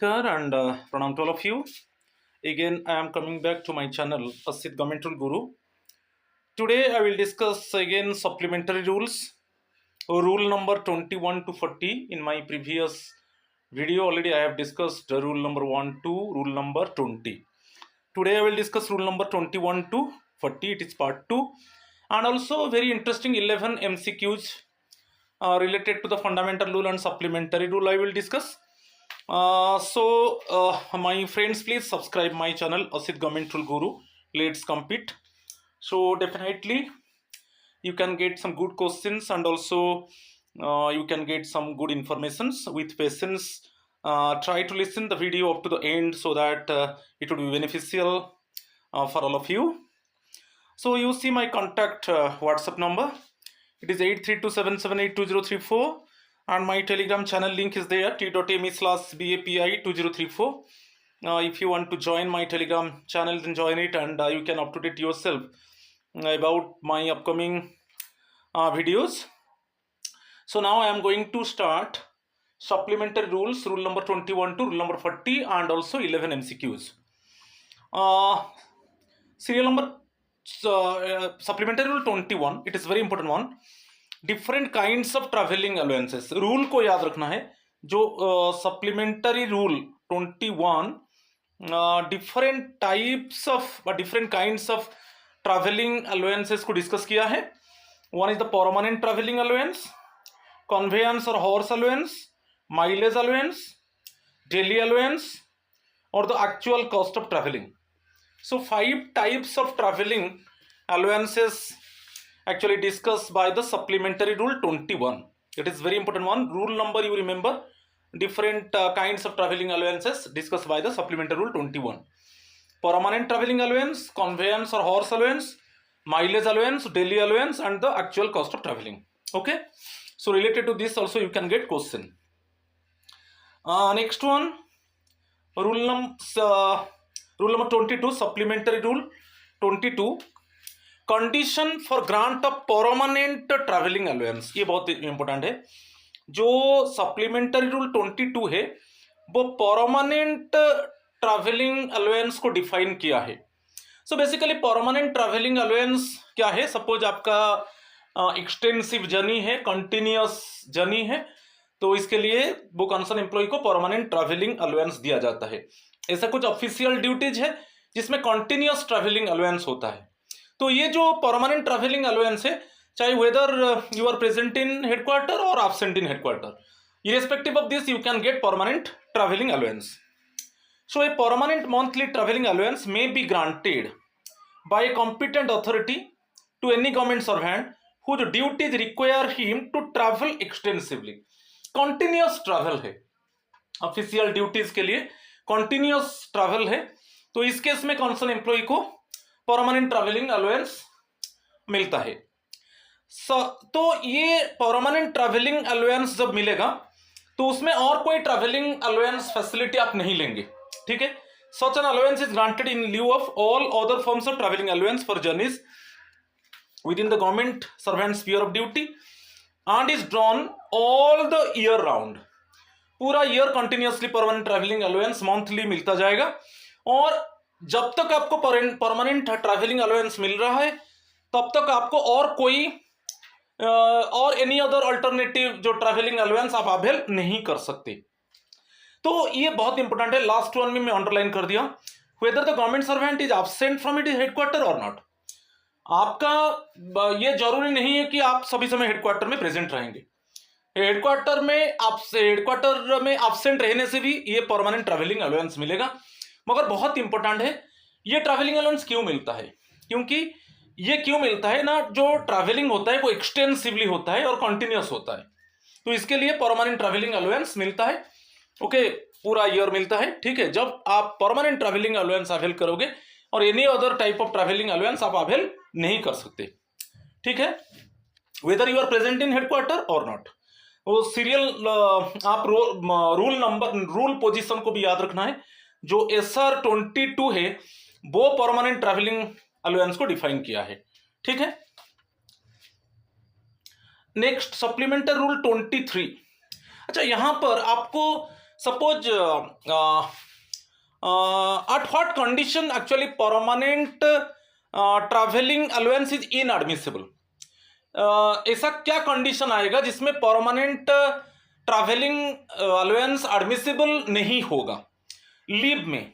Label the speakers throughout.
Speaker 1: Namaskar and pranam to all of you. Again, I am coming back to my channel, Asit Government Rule Guru. Today, I will discuss again supplementary rules. Rule number 21 to 40. In my previous video, already I have discussed rule number 1 to rule number 20. Today, I will discuss rule number 21 to 40. It is part 2. And also, very interesting 11 MCQs related to the fundamental rule and supplementary rule I will discuss. My friends, please subscribe my channel Asit Government Rule Guru. Let's compete. So definitely you can get some good questions and also you can get some good informations with patience. Try to listen the video up to the end so that it would be beneficial for all of you. So you see my contact WhatsApp number. It is 8327782034 and my Telegram channel link is there, t.me/BAPI2034. If you want to join my Telegram channel, then join it and you can up to date yourself about my upcoming videos. So now I am going to start supplementary rules, rule number 21 to rule number 40 and also 11 MCQs. Serial number supplementary rule 21, it is very important one. Different kinds of travelling allowances, rule को याद रखना है. जो supplementary rule 21 different types of different kinds of travelling allowances को discuss किया है. One is the permanent travelling allowance, conveyance और horse allowance, mileage allowance, daily allowance और the actual cost of travelling. So 5 types of travelling allowances actually discussed by the supplementary rule 21. It is very important one. Rule number you remember, different kinds of traveling allowances discussed by the supplementary rule 21. Permanent traveling allowance, conveyance or horse allowance, mileage allowance, daily allowance and the actual cost of traveling. Okay, so related to this also you can get question. Next one, rule number 22, supplementary rule 22, condition for grant of permanent travelling allowance. ये बहुत important है. जो supplementary rule 22 है वो permanent travelling allowance को define किया है. So basically permanent travelling allowance क्या है? सपोज आपका एक्सटेंसिव जर्नी है, कंटिन्यूअस जर्नी है, तो इसके लिए वो कंसर्न एम्प्लॉय को परमानेंट ट्रैवलिंग अलाउंस दिया जाता है. ऐसा कुछ ऑफिशियल ड्यूटीज है जिसमें कंटिन्यूअस ट्रैवलिंग अलाउंस होता है. तो ये जो परमानेंट ट्रैवलिंग अलाउंस है, चाहे whether you are present in headquarter or absent in headquarter, irrespective of this you can get permanent travelling allowance. So a permanent monthly travelling allowance may be granted by a competent authority to any government servant whose duties require him to travel extensively. Continuous travel है, official duties के लिए continuous travel है, तो इस case में concern employ को permanent travelling allowance मिलता है. तो ये परमानेंट ट्रैवलिंग अलाउंस जब मिलेगा तो उसमें और कोई ट्रैवलिंग अलाउंस फैसिलिटी आप नहीं लेंगे. ठीक है. Such an allowance is granted in lieu of all other forms of travelling allowance for journeys with in the government servant sphere of duty and is drawn all the year round. पूरा year continuously permanent travelling allowance monthly मिलता जाएगा. और जब तक आपको permanent travelling allowance मिल रहा है तब तक आपको और कोई और एनी अदर अल्टरनेटिव जो ट्रैवलिंग अलाउंस आप अवेल नहीं कर सकते. तो ये बहुत इंपॉर्टेंट है. लास्ट वन में मैं अंडरलाइन कर दिया, whether the government servant is absent from it headquarter और नॉट. आपका ये जरूरी नहीं है कि आप सभी समय हेडक्वार्टर में प्रेजेंट रहेंगे. हेडक्वार्टर में एब्सेंट रहने से भी ये परमानेंट ट्रैवलिंग अलाउंस मिलेगा. मगर बहुत इंपॉर्टेंट है, ये ट्रैवलिंग अलाउंस क्यों मिलता है? क्योंकि ये क्यों मिलता है ना, जो ट्रैवलिंग होता है वो एक्सटेंसिवली होता है और कंटिन्यूअस होता है, तो इसके लिए परमानेंट ट्रैवलिंग अलाउंस मिलता है. ओके, पूरा ईयर मिलता है. ठीक है. जब आप परमानेंट ट्रैवलिंग अलाउंस अवेल करोगे और any other type of travelling allowance आप अवेल नहीं कर सकते. ठीक है. Whether you are present in headquarter और नॉट. वो सीरियल आप रूल पोजिशन को भी याद रखना है. जो SR 22 है वो परमानेंट ट्रैवलिंग अलाउंस को डिफाइन किया है. ठीक है. Next supplementary rule 23. अच्छा, यहां पर आपको suppose at what condition actually permanent traveling allowance is inadmissible? ऐसा क्या कंडीशन आएगा जिसमें परमानेंट ट्रैवलिंग अलाउंस एडमिसिबल नहीं होगा? लीव में,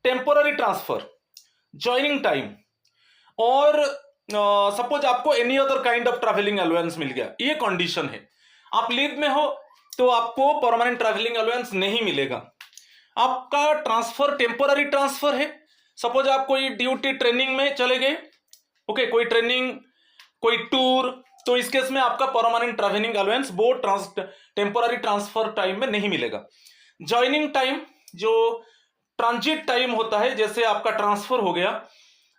Speaker 1: टेम्पोररी ट्रांसफर, ज्वाइनिंग टाइम, और सपोज आपको any other kind of travelling allowance मिल गया, ये कंडीशन है। आप लीव में हो तो आपको परमानेंट ट्रैवलिंग अलाउंस नहीं मिलेगा। आपका ट्रांसफर टेम्पोररी ट्रांसफर है, सपोज आप कोई ड्यूटी ट्रेनिंग में चले गए, ओके, कोई ट्रेनिंग, कोई टूर, तो इस केस में आपका परमानेंट ट्रैवलिंग अलाउंस वो टेम्पोररी ट्रांसफर टाइम में नहीं मिलेगा। ज्वाइनिंग टाइम, जो ट्रांजिट टाइम होता है, जैसे आपका ट्रांसफर हो गया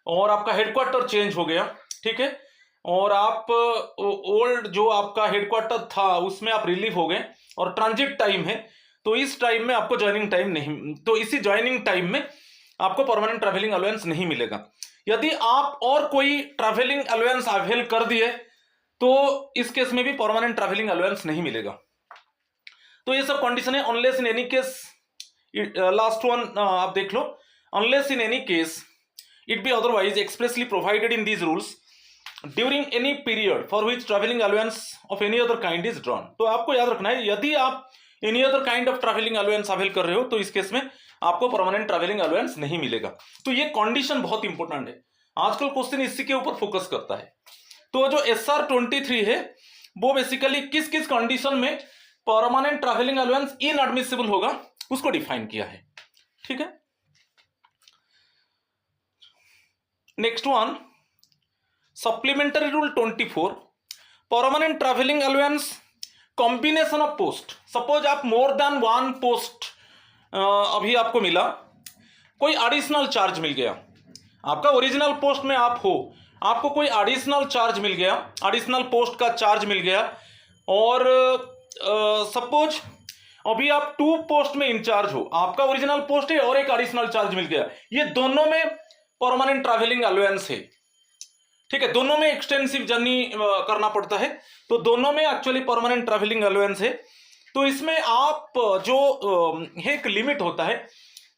Speaker 1: और आपका हेडक्वार्टर चेंज हो गया, ठीक है, और आप ओल्ड जो आपका हेडक्वार्टर था उसमें आप रिलीव हो गए और ट्रांजिट टाइम है, तो इस टाइम में आपको ज्वाइनिंग टाइम नहीं, तो इसी ज्वाइनिंग टाइम में आपको परमानेंट ट्रैवलिंग अलाउंस नहीं मिलेगा। यदि आप और कोई ट्रैवलिंग अलाउंस अवेल कर दिए तो इस केस में भी परमानेंट ट्रैवलिंग अलाउंस नहीं मिलेगा। तो ये सब कंडीशन है। Unless in any case, last one आप देख लो, unless in any case it be otherwise expressly provided in these rules during any period for which traveling allowance of any other kind is drawn। तो आपको याद रखना है, यदि आप any other kind of travelling allowance avail कर रहे हो तो इस केस में आपको परमानेंट ट्रैवलिंग अलाउंस नहीं मिलेगा। तो ये कंडीशन बहुत इंपॉर्टेंट है, आजकल क्वेश्चन इसी के ऊपर फोकस करता है। तो जो SR 23 है वो बेसिकली किस किस कंडीशन में परमानेंट ट्रैवलिंग अलाउंस इनएडमिसिबल होगा उसको डिफाइन किया है, ठीक है। Next one, supplementary rule 24, permanent travelling allowance combination of post. Suppose आप मोर देन वन पोस्ट अभी आपको मिला, कोई एडिशनल चार्ज मिल गया, आपका ओरिजिनल पोस्ट में आप हो, आपको कोई एडिशनल चार्ज मिल गया, एडिशनल पोस्ट का चार्ज मिल गया, और सपोज अभी आप 2 पोस्ट में इंचार्ज हो, आपका ओरिजिनल पोस्ट है और एक एडिशनल चार्ज मिल गया, ये दोनों में परमानेंट ट्रैवलिंग अलाउंस है, ठीक है, दोनों में एक्सटेंसिव जर्नी करना पड़ता है, तो दोनों में एक्चुअली परमानेंट ट्रैवलिंग अलाउंस है। तो इसमें आप जो एक लिमिट होता है,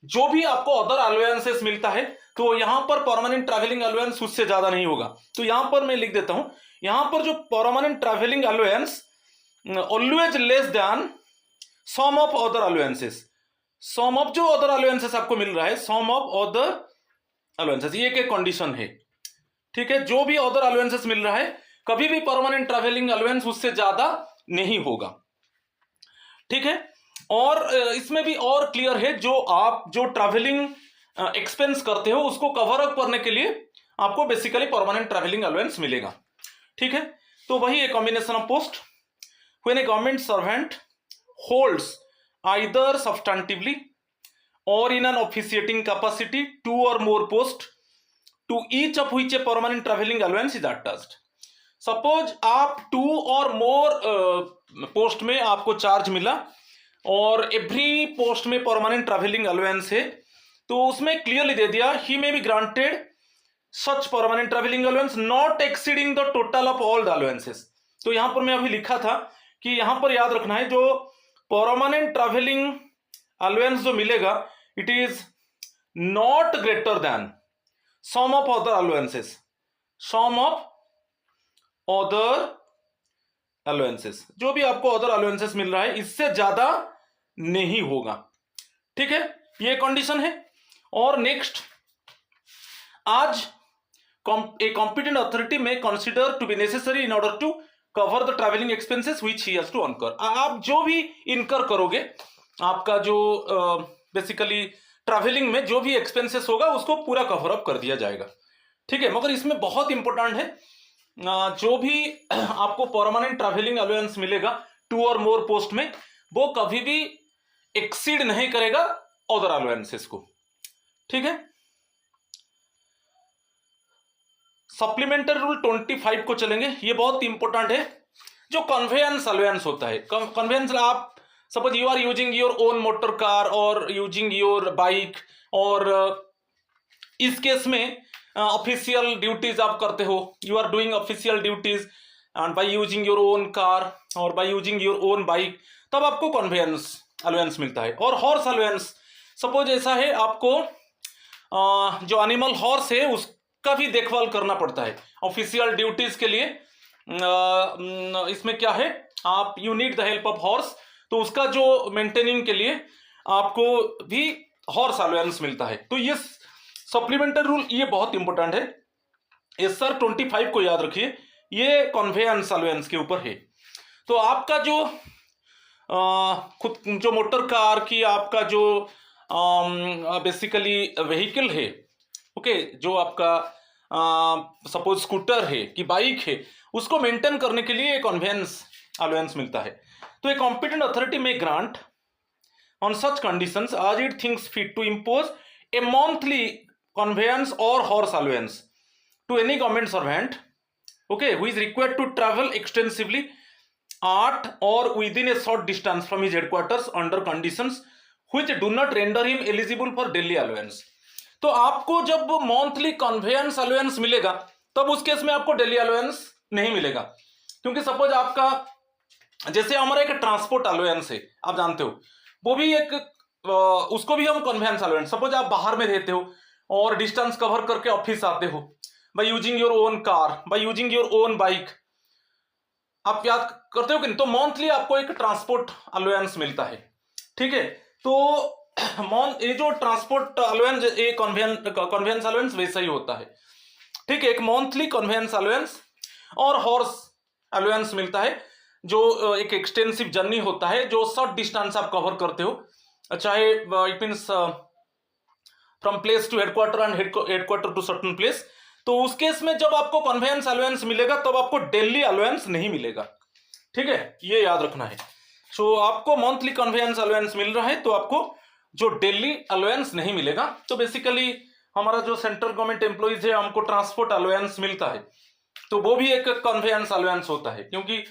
Speaker 1: जो भी आपको अदर अलाउंसेस मिलता है तो यहां पर परमानेंट ट्रैवलिंग अलाउंस उससे ज्यादा नहीं होगा। तो यहां पर मैं लिख देता हूं, यहां पर जो permanent travelling allowance always less than sum of other allowances, sum of जो अदर अलाउंसेस आपको मिल रहा है, सम ऑफ अदर अलाउंसेस, ये एक कंडीशन है, ठीक है। जो भी अदर अलाउंसेस मिल रहा है कभी भी परमानेंट ट्रैवलिंग अलाउंस उससे ज्यादा नहीं होगा, ठीक है। और इसमें भी और क्लियर है, जो आप जो ट्रैवलिंग एक्सपेंस करते हो उसको कवर अप करने के लिए आपको बेसिकली परमानेंट ट्रैवलिंग अलाउंस मिलेगा, ठीक है। तो वही एक combination of post, when a government servant holds either substantively or in an officiating capacity 2 or more post, to each of which a permanent traveling allowance is attached। Suppose आप 2 or more post में आपको charge मिला और every post में permanent travelling allowance है, तो उसमें clearly दे दिया he may be granted such permanent travelling allowance not exceeding the total of all the allowances. तो यहां पर मैं अभी लिखा था कि यहां पर याद रखना है, जो परमानेंट ट्रैवलिंग अलाउंस जो मिलेगा it is not greater than sum of other allowances, sum of other allowances, जो भी आपको अदर अलाउंसेस मिल रहा है इससे ज्यादा नहीं होगा, ठीक है, ये कंडीशन है। और नेक्स्ट, आज ए कॉम्पिटेंट अथॉरिटी में consider to be necessary in order to cover the travelling expenses which he has to incur. आप जो भी इनकर करोगे, आपका जो बेसिकली ट्रैवलिंग में जो भी एक्सपेंसेस होगा उसको पूरा कवर अप कर दिया जाएगा, ठीक है। मगर इसमें बहुत इंपॉर्टेंट है, जो भी आपको परमानेंट ट्रैवलिंग अलाउंस मिलेगा 2 और मोर पोस्ट में, वो कभी भी एक्सीड नहीं करेगा अदर अलाउंसेस को, ठीक है। सप्लीमेंटरी रूल 25 को चलेंगे, ये बहुत इंपॉर्टेंट है। जो कन्वेयंस अलाउंस होता है, कन्वेयंस, आप suppose you are using your own motor car और यूजिंग योर बाइक, और इस केस में ऑफिशियल ड्यूटीज आप करते हो, you are doing official duties and by using your own car और by using your own bike, तब आपको कन्वेयंस अलाउंस मिलता है। और हॉर्स अलाउंस, सपोज ऐसा है आपको जो एनिमल हॉर्स है उसका भी देखभाल करना पड़ता है ऑफिशियल ड्यूटीज के लिए। इसमें क्या है, आप you need the help of horse, तो उसका जो मेंटेनिंग के लिए आपको भी हॉर्स अलाउंस मिलता है। तो ये सप्लीमेंट्री रूल ये बहुत इंपॉर्टेंट है। SR 25 को याद रखिए, ये कन्वेयंस अलाउंस के ऊपर है। तो आपका जो खुद जो मोटर कार की आपका जो बेसिकली व्हीकल है, ओके, जो आपका सपोज स्कूटर है कि बाइक है, उसको मेंटेन करने के लिए एक कन्वेयंस अलाउंस मिलता है। तो ए कॉम्पिटेंट अथॉरिटी में grant on such conditions as it thinks fit to impose a monthly conveyance or horse allowance to any government servant, okay, who is required to travel extensively at or within a short distance from his headquarters under conditions which do not render him eligible for daily allowance। तो आपको जब monthly conveyance allowance मिलेगा तब उस case में आपको daily allowance नहीं मिलेगा, क्योंकि सपोज आपका जैसे हमारा एक ट्रांसपोर्ट अलाउंस है, आप जानते हो, वो भी एक उसको भी हम कन्वेयंस अलाउंस, सपोज आप बाहर में रहते हो और डिस्टेंस कवर करके ऑफिस आते हो bye using your own car, by using your own bike, आप याद करते हो कि नहीं, तो मंथली आपको एक ट्रांसपोर्ट अलाउंस मिलता है। ठीक है, तो ये जो ट्रांसपोर्ट अलाउंस, ये कन्वेयंस अलाउंस वैसा ही होता है। ठीक है, एक मंथली कन्वेयंस अलाउंस और हॉर्स अलाउंस मिलता है, जो एक एक्सटेंसिव जर्नी होता है, जो शॉर्ट डिस्टेंस आप कवर करते हो, चाहे it means from place to headquarter and headquarter to certain place. तो उस केस में जब आपको कन्वेयंस अलाउंस मिलेगा तब आपको डेली अलाउंस नहीं मिलेगा। ठीक है, ये याद रखना है। सो आपको मंथली कन्वेयंस अलाउंस मिल रहा है तो आपको जो डेली अलाउंस नहीं मिलेगा। तो बेसिकली हमारा जो सेंट्रल गवर्नमेंट एम्प्लॉइज है, हमको ट्रांसपोर्ट अलाउंस मिलता है, तो वो भी एक कन्वेयंस अलाउंस होता है, क्योंकि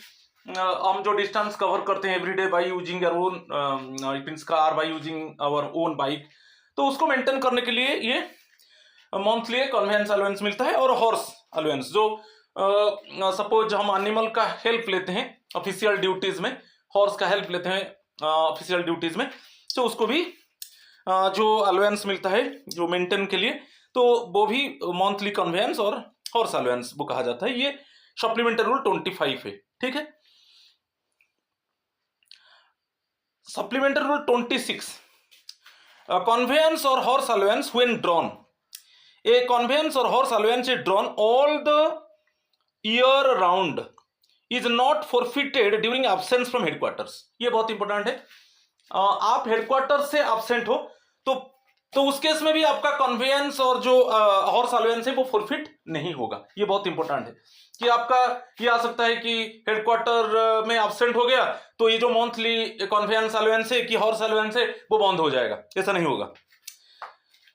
Speaker 1: हम जो डिस्टेंस कवर करते हैं everyday by using our own it means car, by using our own bike, तो उसको मेंटेन करने के लिए ये मंथली कन्वेयंस अलाउंस मिलता है। और हॉर्स अलाउंस, जो सपोज हम एनिमल का हेल्प लेते हैं ऑफिशियल ड्यूटीज में, हॉर्स का हेल्प लेते हैं ऑफिशियल ड्यूटीज में, तो उसको भी जो अलाउंस मिलता है जो मेंटेन के लिए, तो वो भी मंथली कन्वेयंस और हॉर्स अलाउंस वो कहा जाता है। ये सप्लीमेंट्री रूल 25 है। ठीक है, supplementary rule 26, conveyance or horse allowance when drawn, a conveyance or horse allowance is drawn all the year round is not forfeited during absence from headquarters। ये बहुत इंपॉर्टेंट है। आप हेडक्वार्टर से absent हो तो उस केस में भी आपका कन्वेयंस और जो हॉर्स अलाउंस है वो फॉरफिट नहीं होगा। ये बहुत इंपॉर्टेंट है कि आपका ये आ सकता है कि हेडक्वार्टर में एब्सेंट हो गया तो ये जो मंथली कन्वेयंस अलाउंस है कि हॉर्स अलाउंस है वो बंद हो जाएगा, ऐसा नहीं होगा।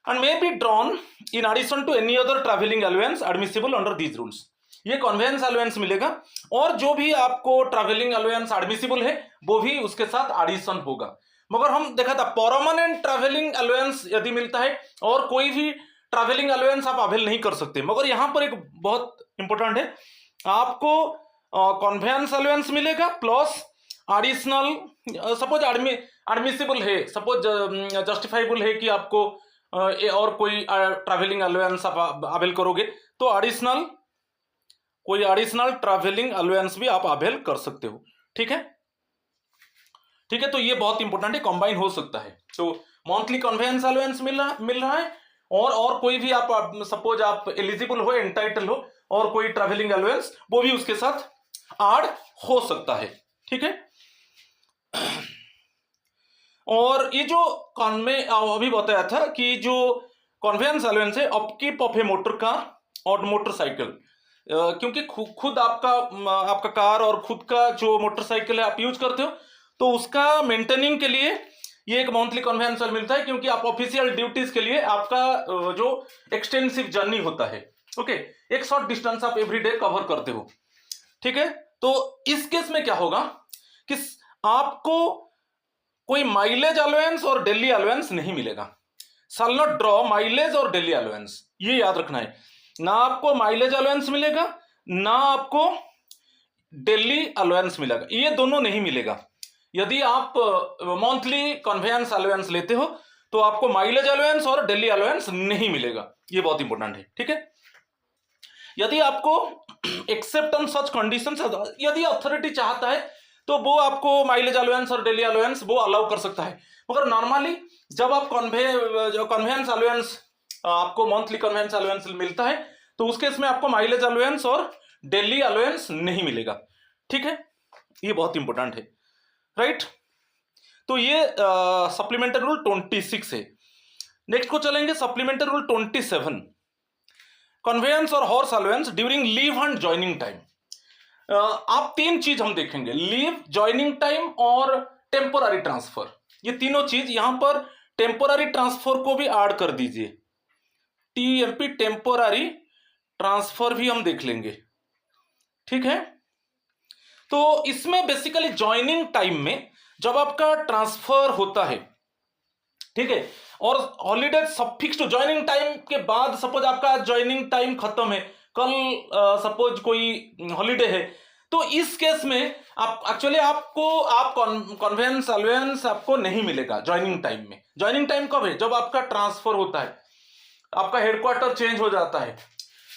Speaker 1: And may be drawn in addition to any other travelling allowance admissible under these rules. ये कन्वेयंस अलाउंस मिलेगा और जो भी आपको ट्रैवलिंग अलाउंस एडमिसिबल है वो भी उसके साथ एडिशन होगा। मगर हम देखा था परमानेंट ट्रैवलिंग अलाउंस यदि मिलता है और कोई भी ट्रैवलिंग अलाउंस आप अवेल नहीं कर सकते, मगर यहां पर एक बहुत इंपॉर्टेंट है, आपको कन्वेयंस अलाउंस मिलेगा प्लस एडिशनल, सपोज एडमिसिबल है, सपोज जस्टिफाइबल है कि आपको और कोई ट्रैवलिंग अलाउंस आप अवेल करोगे तो एडिशनल कोई एडिशनल ट्रैवलिंग अलाउंस भी आप अवेल कर सकते हो। ठीक है, ठीक है, तो ये बहुत इंपॉर्टेंट है, कंबाइन हो सकता है। तो मंथली कन्वेयंस अलाउंस मिल रहा है और कोई भी आप सपोज आप एलिजिबल हो, एंटाइटल हो, और कोई ट्रैवलिंग अलाउंस वो भी उसके साथ ऐड हो सकता है। ठीक है, और ये जो में अभी बताया था कि जो कन्वेयंस अलाउंस है upkeep of A motor car और मोटरसाइकिल, क्योंकि खुद आपका कार और खुद का जो मोटरसाइकिल है आप यूज करते हो तो उसका मेंटेनिंग के लिए ये एक मंथली कन्वेयंस मिलता है, क्योंकि आप ऑफिशियल ड्यूटीज के लिए आपका जो एक्सटेंसिव जर्नी होता है, ओके, एक शॉर्ट डिस्टेंस आप एवरीडे कवर करते हो। ठीक है, तो इस केस में क्या होगा कि आपको कोई माइलेज अलाउंस और डेली अलाउंस नहीं मिलेगा। शैल नॉट ड्रॉ माइलेज और डेली अलाउंस, ये याद रखना है। ना आपको माइलेज अलाउंस मिलेगा ना आपको डेली अलाउंस मिलेगा, ये दोनों नहीं मिलेगा। यदि आप मंथली कन्वेयंस अलाउंस लेते हो तो आपको माइलेज अलाउंस और डेली अलाउंस नहीं मिलेगा, ये बहुत इंपॉर्टेंट है, ठीक है। यदि आपको एक्सेप्ट ऑन सच कंडीशंस, यदि अथॉरिटी चाहता है तो वो आपको माइलेज अलाउंस और डेली अलाउंस वो अलाउ कर सकता है, मगर नॉर्मली जब आप कन्वेयंस अलाउंस आपको मंथली कन्वेयंस अलाउंस मिलता है तो उस केस में आपको माइलेज अलाउंस और डेली अलाउंस नहीं मिलेगा, ठीक है। ये बहुत इंपॉर्टेंट है, राइट। तो ये सप्लीमेंट्री रूल 26 है। नेक्स्ट को चलेंगे सप्लीमेंट्री रूल 27, कन्वेयंस और horse allowance during leave and joining time. आप तीन चीज हम देखेंगे, लीव, ज्वाइनिंग टाइम और टेम्पोररी ट्रांसफर। ये तीनों चीज, यहां पर टेम्पोररी ट्रांसफर को भी ऐड कर दीजिए, टीएमपी टेम्पोररी ट्रांसफर भी हम देख लेंगे, ठीक है। तो इसमें बेसिकली ज्वाइनिंग टाइम में जब आपका ट्रांसफर होता है, ठीक है, और holiday suffix to joining time के बाद, सपोज आपका ज्वाइनिंग टाइम खत्म है, कल सपोज कोई हॉलीडे है, तो इस केस में आप एक्चुअली आप कन्वेयंस अलाउंस आपको नहीं मिलेगा ज्वाइनिंग टाइम में। ज्वाइनिंग टाइम कब है? जब आपका ट्रांसफर होता है, आपका हेडक्वार्टर चेंज हो जाता है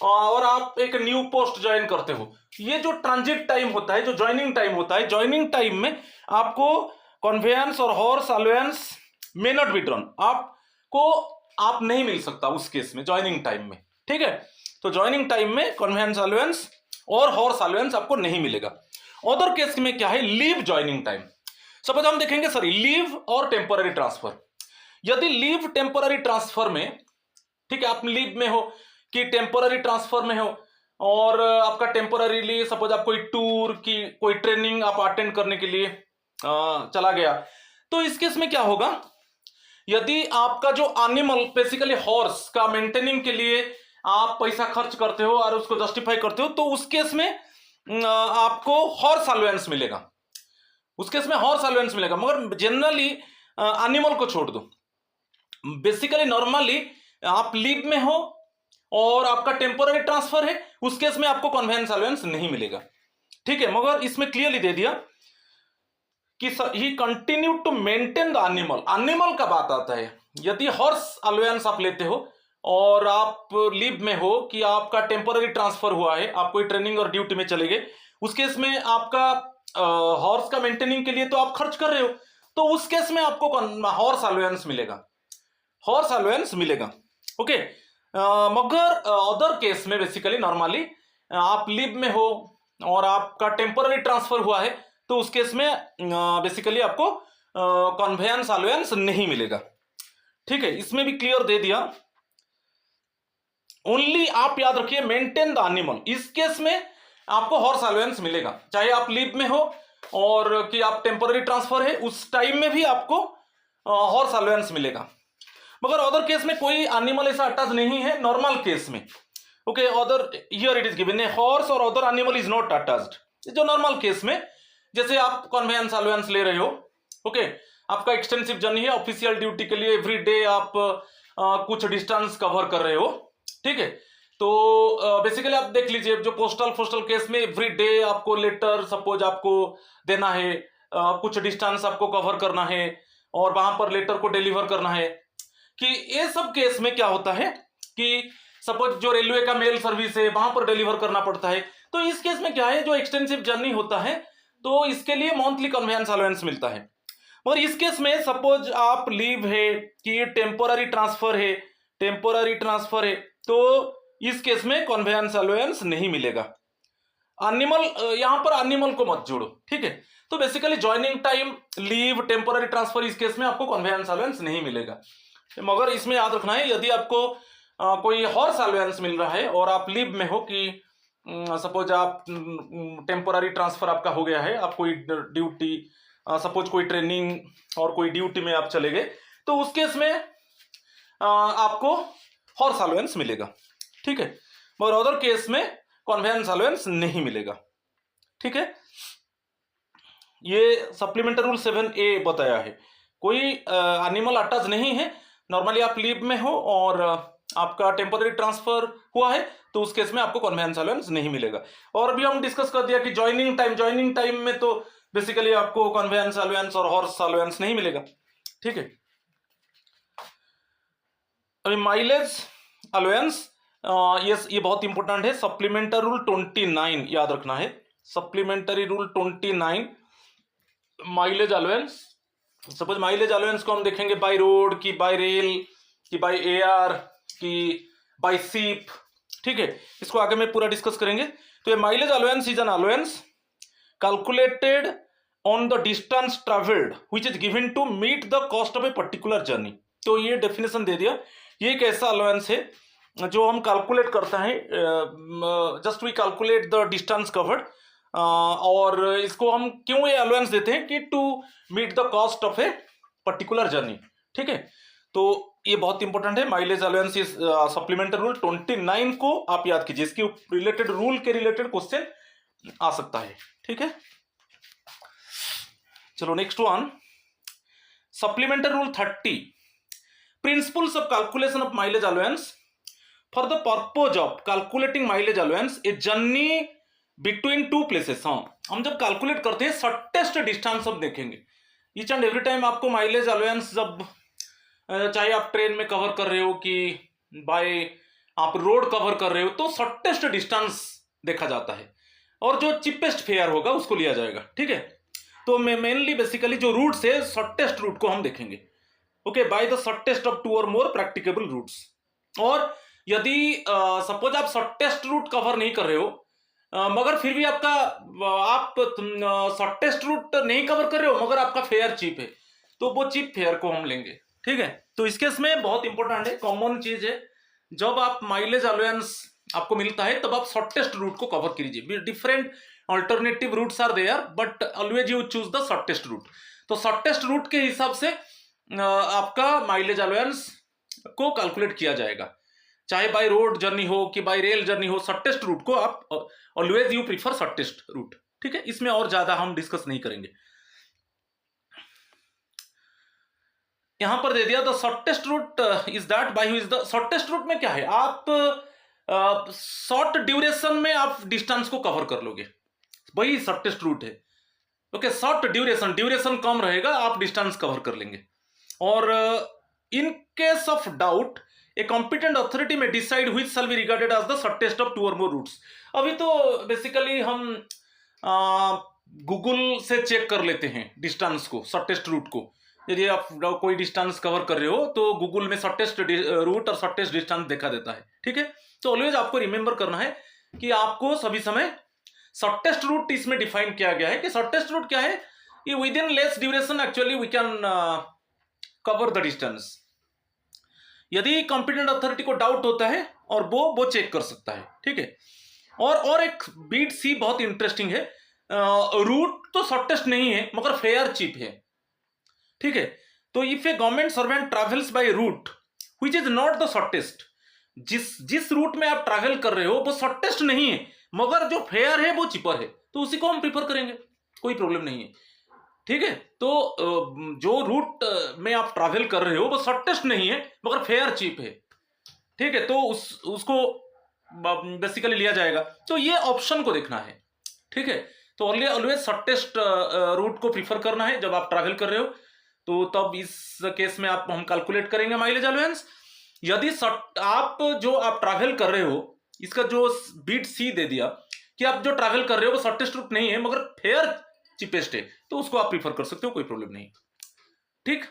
Speaker 1: और आप एक न्यू पोस्ट ज्वाइन करते हो। ये जो ट्रांजिट टाइम होता है, जो ज्वाइनिंग टाइम होता है, ज्वाइनिंग टाइम में आपको कन्वेयंस और horse allowance may not be drawn, आप नहीं मिल सकता उस केस में ज्वाइनिंग टाइम में, ठीक है। तो ज्वाइनिंग टाइम में कन्वेयंस अलाउंस और हॉर्स अलाउंस आपको नहीं मिलेगा। अदर केस में क्या है? Leave joining time. सपोज हम देखेंगे सर लीव और टेम्पोररी ट्रांसफर। यदि लीव टेम्पोररी ट्रांसफर में, ठीक है, आप लीव में हो कि टेम्पोररी ट्रांसफर में हो और आपका टेम्पोररीली सपोज आप कोई टूर की कोई ट्रेनिंग आप अटेंड करने के लिए चला गया, तो इस केस में क्या होगा? यदि आपका जो एनिमल बेसिकली हॉर्स का मेंटेनिंग के लिए आप पैसा खर्च करते हो और उसको जस्टिफाई करते हो, तो उस केस में आपको हॉर्स अलाउंस मिलेगा, उस केस में हॉर्स अलाउंस मिलेगा। मगर जनरली एनिमल को छोड़ दो, बेसिकली नॉर्मली आप लीव में हो और आपका टेम्पोररी ट्रांसफर है, उस केस में आपको कन्वेयंस अलाउंस नहीं मिलेगा, ठीक है। मगर इसमें क्लियरली दे दिया कि he continue to maintain the animal. Animal का बात आता है, यदि हॉर्स अलाउंस आप लेते हो और आप लीव में हो कि आपका टेम्पोररी ट्रांसफर हुआ है, आप कोई ट्रेनिंग और ड्यूटी में चले गए, उस केस में आपका हॉर्स का मेंटेनिंग के लिए तो आप खर्च कर रहे हो, तो उस केस में आपको हॉर्स अलाउंस मिलेगा, हॉर्स अलाउंस मिलेगा, ओके। मगर अदर केस में बेसिकली नॉर्मली आप लीव में हो और आपका टेम्पोररी ट्रांसफर हुआ है, तो उस केस में बेसिकली आपको कन्वेयंस अलाउंस नहीं मिलेगा, ठीक है। इसमें भी क्लियर दे दिया। ओनली आप याद रखिए मेंटेन द एनिमल, इस केस में आपको हॉर्स अलाउंस मिलेगा, चाहे आप लीव में हो और कि आप टेम्पोररी ट्रांसफर है, उस टाइम में भी आपको हॉर्स अलाउंस मिलेगा। मगर अदर केस में कोई एनिमल ऐसा अटैच नहीं है, नॉर्मल केस में, okay. Other here it is given a horse और other animal is not attached, जो नॉर्मल केस में जैसे आप कन्वेयंस अलाउंस ले रहे हो, ओके, आपका एक्सटेंसिव जर्नी है, ऑफिशियल ड्यूटी के लिए एवरी डे आप कुछ डिस्टेंस कवर कर रहे हो, ठीक है। तो बेसिकली आप देख लीजिए, जो पोस्टल केस में एवरी डे आपको लेटर सपोज आपको देना है, कुछ डिस्टेंस आपको कवर करना है और वहां पर लेटर को डिलीवर करना है, कि ये सब केस में क्या होता है कि सपोज जो रेलवे का मेल सर्विस है वहां पर डिलीवर करना पड़ता है, तो इस केस में क्या है, जो एक्सटेंसिव जर्नी होता है तो इसके लिए मंथली कन्वेयंस अलाउंस मिलता है। और इस केस में सपोज आप लीव है कि टेम्पोररी ट्रांसफर है, तो इस केस में कन्वेयंस अलाउंस नहीं मिलेगा। एनिमल, यहां पर एनिमल को मत जोड़ो, ठीक है। तो basically joining time, leave, temporary transfer, इस केस में आपको कन्वेयंस अलाउंस नहीं मिलेगा। मगर इसमें याद रखना है, यदि आपको कोई हॉर्स अलाउंस मिल रहा है और आप लीव में हो कि सपोज आप टेम्पोररी ट्रांसफर आपका हो गया है, आप कोई ड्यूटी सपोज कोई ट्रेनिंग और कोई ड्यूटी में आप चले गए, तो उस केस में आपको हॉर्स अलाउंस मिलेगा, ठीक है। मगर अदर केस में कन्वेयंस अलाउंस नहीं मिलेगा, ठीक है। ये सप्लीमेंट्री रूल 7A बताया है। कोई एनिमल अटैच नहीं है, नॉर्मली आप लीव में हो और आपका टेम्पोररी ट्रांसफर हुआ है, तो उस केस में आपको कन्वेयंस अलाउंस नहीं मिलेगा। और भी हम डिस्कस कर दिया कि ज्वाइनिंग टाइम में तो बेसिकली आपको कन्वेयंस अलाउंस और हॉर्स अलाउंस नहीं मिलेगा, ठीक है। अभी माइलेज अलाउंस, ये बहुत इंपॉर्टेंट है। सप्लीमेंट्री रूल 29 याद रखना है, supplementary rule 29 mileage allowance. Suppose mileage allowance को हम देखेंगे बाय रोड की बाय रेल की बाय एयर की बाय शिप, ठीक है। इसको आगे में पूरा डिस्कस करेंगे। तो ये mileage allowance is an allowance calculated on the distance travelled which is given to meet the cost of a particular journey. तो ये डेफिनेशन दे दिया। ये एक ऐसा अलाउंस है जो हम कैलकुलेट करता है, just we calculate the distance covered, और इसको हम क्यों ये अलाउंस देते हैं कि to meet the cost of a particular journey, ठीक है। तो ये बहुत इंपॉर्टेंट है। Mileage allowance is supplementary rule 29 को आप याद कीजिए, इसके रिलेटेड रूल के रिलेटेड क्वेश्चन आ सकता है, ठीक है। चलो next one, supplementary rule 30 principles of calculation of mileage allowance for the purpose of calculating mileage allowance a journey between two places. हाँ, हम जब कैलकुलेट करते हैं शॉर्टेस्ट डिस्टेंस हम देखेंगे ईच एंड एवरी टाइम। आपको माइलेज अलाउंस जब चाहे आप ट्रेन में कवर कर रहे हो कि बाय आप रोड कवर कर रहे हो, तो शॉर्टेस्ट डिस्टेंस देखा जाता है और जो चीपेस्ट फेयर होगा उसको लिया जाएगा, ठीक है। तो मेनली बेसिकली जो रूट्स है शॉर्टेस्ट रूट को हम देखेंगे, okay, by the shortest of 2 or more practicable roots. और यदि सपोज आप शॉर्टेस्ट रूट कवर नहीं कर रहे हो, मगर फिर भी आपका आप शॉर्टेस्ट रूट नहीं कवर कर रहे हो मगर आपका फेयर चीप है, तो वो चीप फेयर को हम लेंगे, ठीक है। तो इस केस में बहुत इंपॉर्टेंट है, कॉमन चीज है, जब आप माइलेज अलाउंस आपको मिलता है तब आप शॉर्टेस्ट रूट को कवर कीजिए। Different alternative routes are there but always you choose the shortest route. तो शॉर्टेस्ट रूट के हिसाब से आपका माइलेज अलाउंस को कैलकुलेट किया जाएगा, चाहे बाय रोड जर्नी हो कि बाय रेल जर्नी हो। शॉर्टेस्ट रूट को आप always you prefer shortest route, ठीक है। इसमें और ज्यादा हम डिस्कस नहीं करेंगे। यहां पर दे दिया the shortest root is that bye is the shortest root में क्या है, आप शॉर्ट ड्यूरेशन में आप डिस्टेंस को कवर कर लोगे, वही शॉर्टेस्ट रूट है, ओके। शॉर्ट ड्यूरेशन कम रहेगा, आप डिस्टेंस कवर कर लेंगे। और in case of doubt a competent authority may decide which shall be regarded as the shortest of 2 or more roots. अभी तो बेसिकली हम गूगल से चेक कर लेते हैं डिस्टेंस को, शॉर्टेस्ट रूट को। यदि आप कोई डिस्टेंस कवर कर रहे हो तो गूगल में शॉर्टेस्ट रूट और शॉर्टेस्ट डिस्टेंस देखा देता है, ठीक है। तो ऑलवेज आपको रिमेंबर करना है कि आपको सभी समय शॉर्टेस्ट रूट इसमें डिफाइन किया गया है कि शॉर्टेस्ट रूट क्या है, ये within less duration actually we can cover the distance. यदि कॉम्पिटेंट अथॉरिटी को डाउट होता है और वो चेक कर सकता है, ठीक है। और एक बीट सी बहुत इंटरेस्टिंग है, रूट तो शॉर्टेस्ट नहीं है मगर फेयर चीप है, ठीक है। तो if a government servant travels by route which is not the shortest, जिस रूट में आप ट्रैवल कर रहे हो वो शॉर्टेस्ट नहीं है मगर जो फेयर है वो चीपर है, तो उसी को हम प्रीफर करेंगे, कोई प्रॉब्लम नहीं है, ठीक है। तो जो रूट में आप ट्रैवल कर रहे हो वो शॉर्टेस्ट नहीं है मगर फेयर चीप है, ठीक है। तो उसको बेसिकली लिया जाएगा। तो ये ऑप्शन को देखना है, ठीक है। तो ऑलवेज शॉर्टेस्ट रूट को प्रीफर करना है जब आप ट्रैवल कर रहे हो। तो तब इस केस में हम कैलकुलेट करेंगे माइलेज अलाउंस। यदि आप ट्रैवल कर रहे हो, इसका जो बीट सी दे दिया कि आप जो ट्रैवल कर रहे हो वो शॉर्टेस्ट रूट नहीं है मगर फेयर चीपेस्ट है, तो उसको आप प्रीफर कर सकते हो, कोई प्रॉब्लम नहीं, ठीक।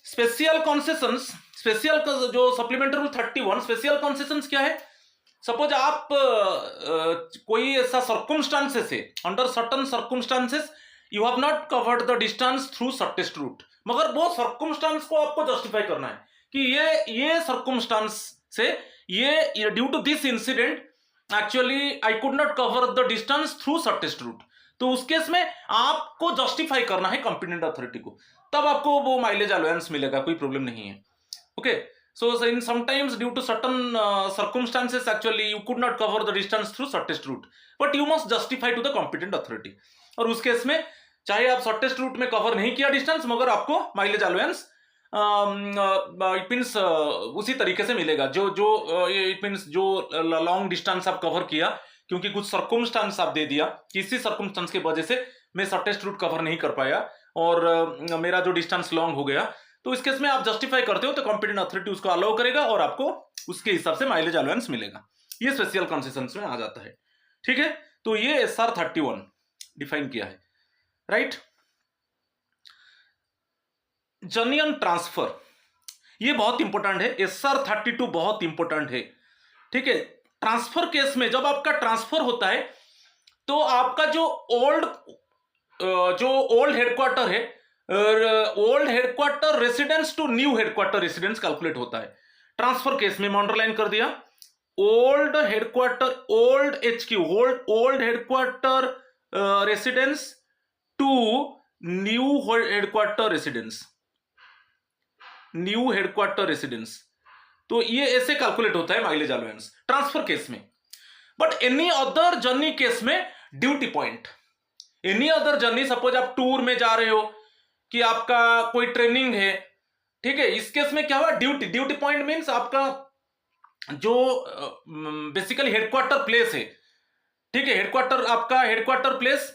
Speaker 1: स्पेशल कॉन्सेशंस, स्पेशल जो सप्लीमेंट्री रूल 31 स्पेशल कॉन्सेशंस क्या है, सपोज आप कोई ऐसा सर्कमस्टांसेस है, under certain circumstances you have not covered the distance through shortest root, मगर वो सर्कमस्टांस को आपको जस्टिफाई करना है कि ये सर्कमस्टांस से ये due to this incident actually I could not cover the distance through shortest route. तो उस केस में आपको जस्टिफाई करना है कॉम्पिटेंट अथॉरिटी को, तब आपको वो माइलेज अलाउंस मिलेगा, कोई प्रॉब्लम नहीं है, okay. So in sometimes due to certain circumstances actually you could not cover the distance through shortest route, but you must justify to the competent authority। और उस केस में चाहे आप शॉर्टेस्ट रूट में कवर नहीं किया डिस्टेंस मगर आपको माइलेज अलाउंस इट मीन्स उसी तरीके से मिलेगा जो इट मीन्स जो लॉन्ग डिस्टेंस आप कवर किया क्योंकि कुछ सर्कमस्टांस आप दे दिया, किसी सर्कमस्टांस की वजह से मैं शॉर्टेस्ट रूट कवर नहीं कर पाया और मेरा जो डिस्टेंस लॉन्ग हो गया, तो इस केस में आप जस्टिफाई करते हो तो कॉम्पिटेंट अथॉरिटी उसको अलाउ करेगा और आपको उसके हिसाब से माइलेज अलाउंस मिलेगा। ये स्पेशल कंसेशंस में आ जाता है। ठीक है, तो ये SR 31 डिफाइन किया है, राइट। जर्नी ऑन ट्रांसफर, ये बहुत इंपॉर्टेंट है। SR 32 बहुत इंपॉर्टेंट है। ठीक है, ट्रांसफर केस में जब आपका ट्रांसफर होता है तो आपका जो ओल्ड हेडक्वार्टर है, old headquarter residence to new headquarter residence calculate होता है। ट्रांसफर केस में मैं अंडरलाइन कर दिया, old headquarter, old HQ, old headquarter residence to new headquarter residence, new headquarter residence, तो ये ऐसे कैलकुलेट होता है माइलेज अलाउंस ट्रांसफर केस में। But any other journey case में duty point, any other journey, suppose आप टूर में जा रहे हो कि आपका कोई ट्रेनिंग है, ठीक है, इस केस में क्या हुआ, ड्यूटी पॉइंट मीन्स आपका जो बेसिकली हेडक्वार्टर प्लेस है। ठीक है, हेडक्वार्टर, आपका हेडक्वार्टर प्लेस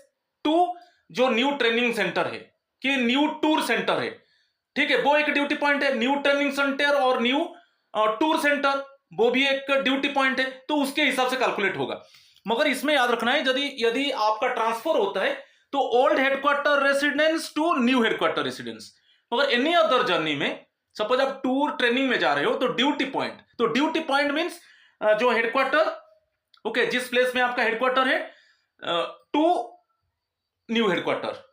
Speaker 1: टू जो न्यू ट्रेनिंग सेंटर है कि न्यू टूर सेंटर है, ठीक है, वो एक ड्यूटी पॉइंट है। न्यू ट्रेनिंग सेंटर और न्यू टूर सेंटर, वो भी एक ड्यूटी पॉइंट है, तो उसके हिसाब से कैलकुलेट होगा। मगर इसमें याद रखना है, यदि आपका ट्रांसफर होता है तो old headquarter residence to new headquarter residence. मगर एनी अदर जर्नी में सपोज आप टूर ट्रेनिंग में जा रहे हो तो ड्यूटी पॉइंट मीन्स जो हेडक्वार्टर, ओके, जिस प्लेस में आपका हेडक्वार्टर है टू न्यू हेडक्वार्टर,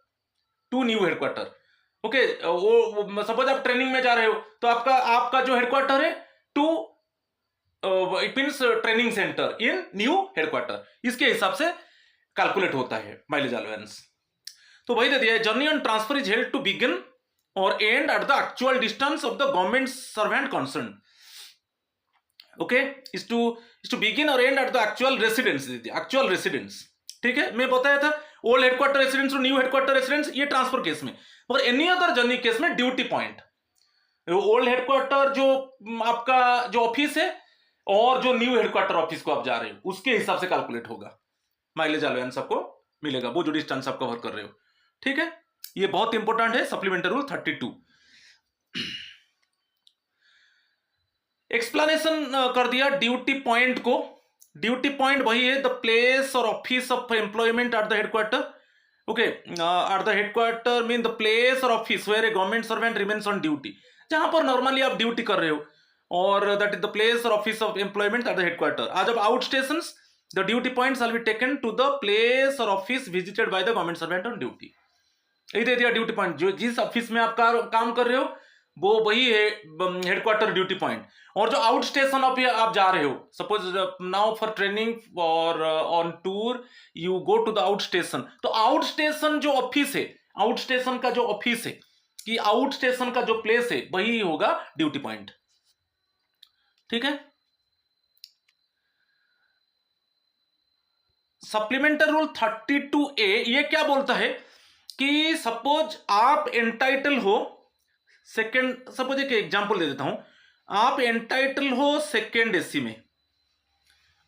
Speaker 1: ओके, वो सपोज आप ट्रेनिंग में जा रहे हो तो आपका जो हेडक्वार्टर है to it means training centre in new headquarter, इसके हिसाब से कैलकुलेट होता है माइलेज अलाउंस। तो वही दे दिया है, journey on transfer is held to begin और end at the actual distance of the government servant concern, okay, is to begin और end at the actual residence. ठीक है, मैं बताया था old headquarter residence to new headquarter residence, ये transfer case में। और एनी अदर जर्नी केस में ड्यूटी पॉइंट, ओल्ड हेडक्वार्टर जो आपका जो ऑफिस है और जो न्यू हेडक्वार्टर ऑफिस को आप जा रहे हो उसके हिसाब से कैलकुलेट होगा, माइलेज अलाउंस आपको मिलेगा, वो जो डिस्टेंस आप कवर कर रहे हो। ठीक है, ये बहुत इंपॉर्टेंट है, सप्लीमेंट्री रूल 32। एक्सप्लेनेशन कर दिया ड्यूटी पॉइंट को। ड्यूटी पॉइंट वही है, the place or office of employment at the headquarter, okay, at the headquarter mean the place or office where a government servant remains on duty, जहां पर normally आप duty कर रहे हो, और that is the place or office of employment at the headquarter. आज अब outstation, the duty point shall be taken to the place or office visited by the government servant on duty. यही दे दिया duty point, जो जिस office में आप काम कर रहे हो वो वही है हेडक्वार्टर ड्यूटी पॉइंट। और जो आउट स्टेशन आप जा रहे हो, सपोज नाउ फॉर ट्रेनिंग और on tour you go to the out station, तो आउट स्टेशन जो ऑफिस है, आउट स्टेशन का जो ऑफिस है कि आउट स्टेशन का जो प्लेस है वही होगा ड्यूटी पॉइंट। ठीक है, सप्लीमेंट्री रूल 32A ये क्या बोलता है कि सपोज आप एंटाइटल हो सेकेंड, सपोज एक एग्जांपल दे देता हूं, आप एंटाइटल हो सेकेंड एसी में,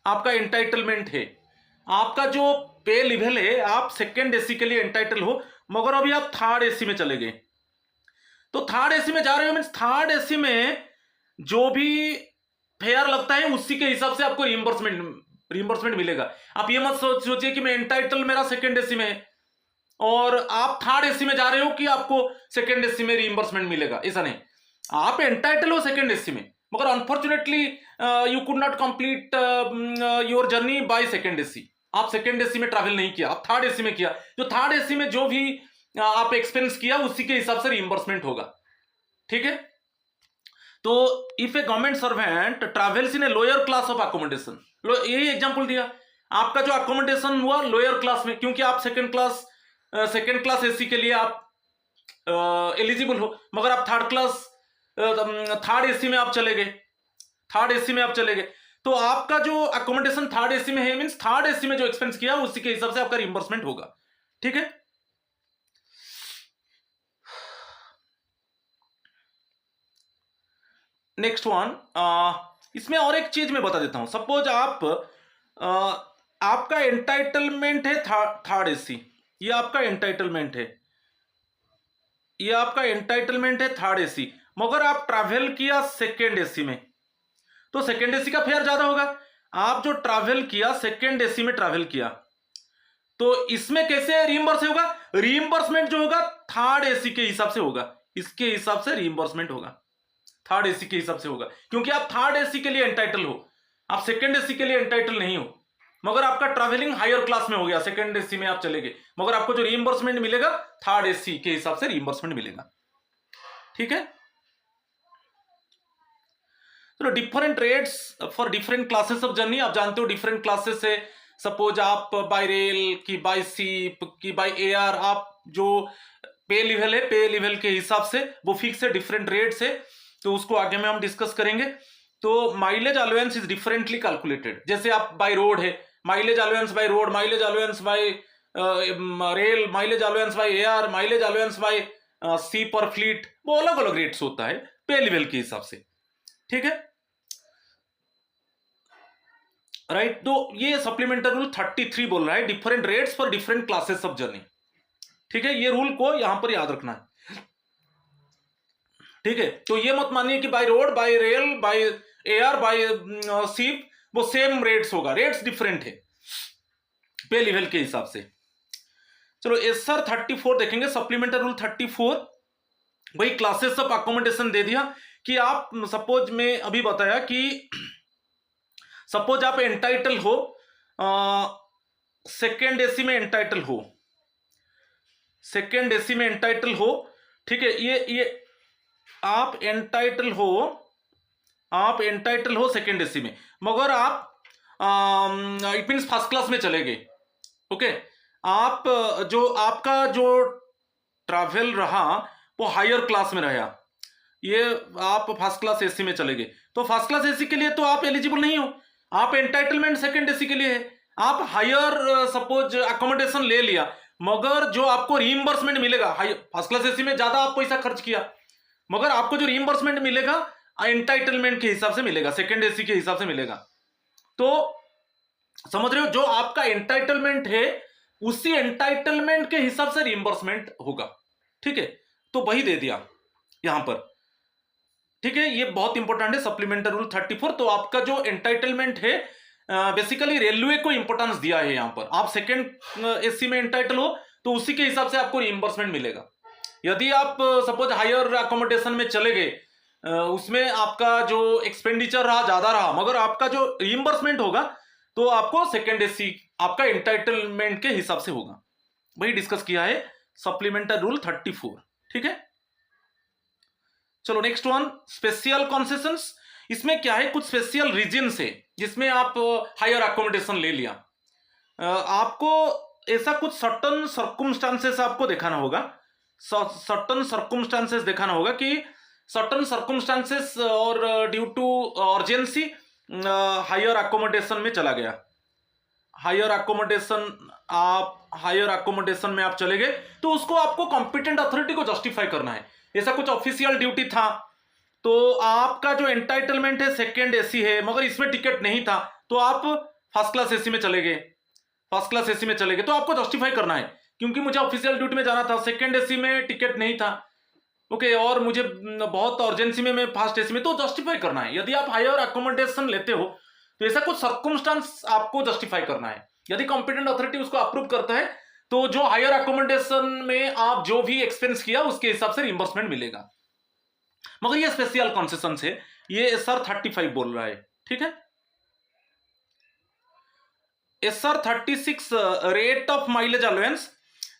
Speaker 1: आपका एंटाइटलमेंट है, आपका जो पे लेवल है आप सेकेंड एसी के लिए एंटाइटल हो, मगर अभी आप थर्ड एसी में चले गए, तो थर्ड एसी में जा रहे हो मीन्स थर्ड एसी में जो भी फेयर लगता है उसी के हिसाब से आपको रिइंबर्समेंट मिलेगा। आप ये मत सोचिए कि मैं एंटाइटल मेरा सेकेंड एसी में है और आप थर्ड एसी में जा रहे हो कि आपको सेकेंड एसी में रिइंबर्समेंट मिलेगा, ऐसा नहीं। आप एंटाइटल हो सेकेंड एसी में, मगर unfortunately you could not complete your journey by second AC, आप सेकेंड एसी में ट्रैवल नहीं किया, आप थर्ड एसी में किया, जो थर्ड एसी में जो भी आप एक्सपेंस किया उसी के हिसाब से रिइंबर्समेंट होगा। ठीक है, तो if a government servant travels in a lower class of accommodation, यही एग्जांपल दिया, आपका जो अकोमोडेशन हुआ लोअर क्लास में, क्योंकि आप सेकंड क्लास एसी के लिए आप एलिजिबल हो, मगर आप थर्ड एसी में आप चले गए, तो आपका जो अकोमोडेशन थर्ड एसी में है मींस थर्ड एसी में जो एक्सपेंस किया उसी के हिसाब से आपका रिइंबर्समेंट होगा। ठीक है, इसमें और एक चीज मैं बता देता हूं, सपोज आपका एंटाइटलमेंट है थर्ड एसी, ये आपका एंटाइटलमेंट है, ये आपका एंटाइटलमेंट है थर्ड एसी, मगर आप ट्रैवल किया सेकेंड एसी में, तो सेकेंड एसी का फेयर ज्यादा होगा। आप जो ट्रैवल किया सेकेंड एसी में ट्रैवल किया, तो इसमें कैसे रिइंबर्स होगा? रिइंबर्समेंट जो होगा थर्ड एसी के हिसाब से होगा, इसके हिसाब से रिइंबर्समेंट होगा, थर्ड एसी के हिसाब से होगा, क्योंकि आप थर्ड एसी के लिए एंटाइटल हो, आप सेकेंड एसी के लिए एंटाइटल नहीं हो। मगर आपका ट्रैवलिंग हायर क्लास में हो गया, सेकेंड एसी में आप चले गए, मगर आपको जो रिइंबर्समेंट मिलेगा थर्ड एसी के हिसाब से रिइंबर्समेंट मिलेगा। ठीक है, तो different rates for different classes of journey. आप जानते हो डिफरेंट क्लासेस है, सपोज आप बाय रेल की, बाय सीप की, बाय एयर, आप जो पे लेवल है पे लेवल के हिसाब से वो फिक्स है, डिफरेंट रेट्स है, तो उसको आगे में हम डिस्कस करेंगे। तो mileage allowance is differently calculated. जैसे आप बाय रोड है, mileage allowance by road, mileage allowance by rail, mileage allowance by air, mileage allowance by sea per fleet, वो अलग अलग रेट्स होता है पे लेवल के हिसाब से। ठीक है, राइट। तो ये सप्लीमेंट्री रूल 33 बोल रहा है, different rates for different classes of journey. ठीक है, ये रूल को यहां पर याद रखना है। ठीक है, तो ये मत मानिए कि by road, by rail, by air, by ship वो सेम रेट्स होगा, रेट्स डिफरेंट है पे लेवल के हिसाब से। चलो एसआर 34 देखेंगे, सप्लीमेंट्री रूल 34, वही क्लासेस ऑफ अकोमोडेशन दे दिया कि आप सपोज में अभी बताया कि सपोज आप एंटाइटल हो सेकेंड एसी में, एंटाइटल हो सेकेंड एसी में, एंटाइटल हो। ठीक है, ये आप एंटाइटल हो, आप एंटाइटल हो सेकेंड एसी में, मगर आप इट मींस फर्स्ट क्लास में चले गए। ओके, आप जो आपका जो ट्रैवल रहा वो हायर क्लास में रहा, ये आप फर्स्ट क्लास एसी में चले गए, तो फर्स्ट क्लास एसी के लिए तो आप एलिजिबल नहीं हो, आप एंटाइटलमेंट सेकेंड एसी के लिए है। आप हायर सपोज अकोमोडेशन ले लिया, मगर जो आपको रीइंबर्समेंट मिलेगा, फर्स्ट क्लास एसी में ज्यादा आप पैसा खर्च किया, मगर आपको जो रीइंबर्समेंट मिलेगा एंटाइटलमेंट के हिसाब से मिलेगा, सेकेंड एसी के हिसाब से मिलेगा। तो समझ रहे हो, जो आपका एंटाइटलमेंट है उसी एंटाइटलमेंट के हिसाब से रीइंबर्समेंट होगा। ठीक है, तो वही दे दिया यहां पर। ठीक है, ये बहुत इंपॉर्टेंट है सप्लीमेंट्री रूल 34। तो आपका जो एंटाइटलमेंट है बेसिकली रेलवे को इंपॉर्टेंस दिया है यहां पर। आप सेकेंड एसी में एंटाइटल हो तो उसी के हिसाब से आपको रिइंबर्समेंट मिलेगा। यदि आप सपोज हायर अकोमोडेशन में चले गए, उसमें आपका जो एक्सपेंडिचर रहा ज्यादा रहा, मगर आपका जो रिइंबर्समेंट होगा तो आपको सेकेंड एसी आपका एंटाइटलमेंट के हिसाब से होगा। वही डिस्कस किया है सप्लीमेंट्री रूल 34। ठीक है, चलो नेक्स्ट वन, स्पेशल कंसेशंस। इसमें क्या है, कुछ स्पेशल रीजन है जिसमें आप हायर अकोमोडेशन ले लिया, आपको ऐसा कुछ सर्टन सर्कुमस्टांसेस आपको दिखाना होगा, सर्टन सर्कुमस्टांसेस दिखाना होगा कि सर्टन सर्कुमस्टांसेस और due to urgency higher accommodation में चला गया, हायर अकोमोडेशन, आप हायर अकोमोडेशन में आप चले गए, तो उसको आपको कॉम्पिटेंट अथॉरिटी को जस्टिफाई करना है। ऐसा कुछ ऑफिशियल ड्यूटी था, तो आपका जो एंटाइटलमेंट है सेकेंड एसी है, मगर इसमें टिकट नहीं था, तो आप फर्स्ट क्लास एसी में चले गए, फर्स्ट क्लास एसी में चले गए, तो आपको जस्टिफाई करना है क्योंकि मुझे ऑफिशियल ड्यूटी में जाना था, सेकेंड एसी में टिकट नहीं था। ओके, और मुझे बहुत अर्जेंसी में मैं फर्स्ट एसी में, तो जस्टिफाई करना है। यदि आप हायर अकोमोडेशन लेते हो तो ऐसा कुछ सर्कमस्टांस आपको जस्टिफाई करना है। यदि कॉम्पिटेंट अथॉरिटी उसको अप्रूव करता है तो जो हायर अकोमोडेशन में आप जो भी एक्सपेंस किया उसके हिसाब से रिइंबर्समेंट मिलेगा। मगर ये स्पेशल कंसेशन है, ये एसआर 35 बोल रहा है। ठीक है, SR 36 rate of mileage allowance.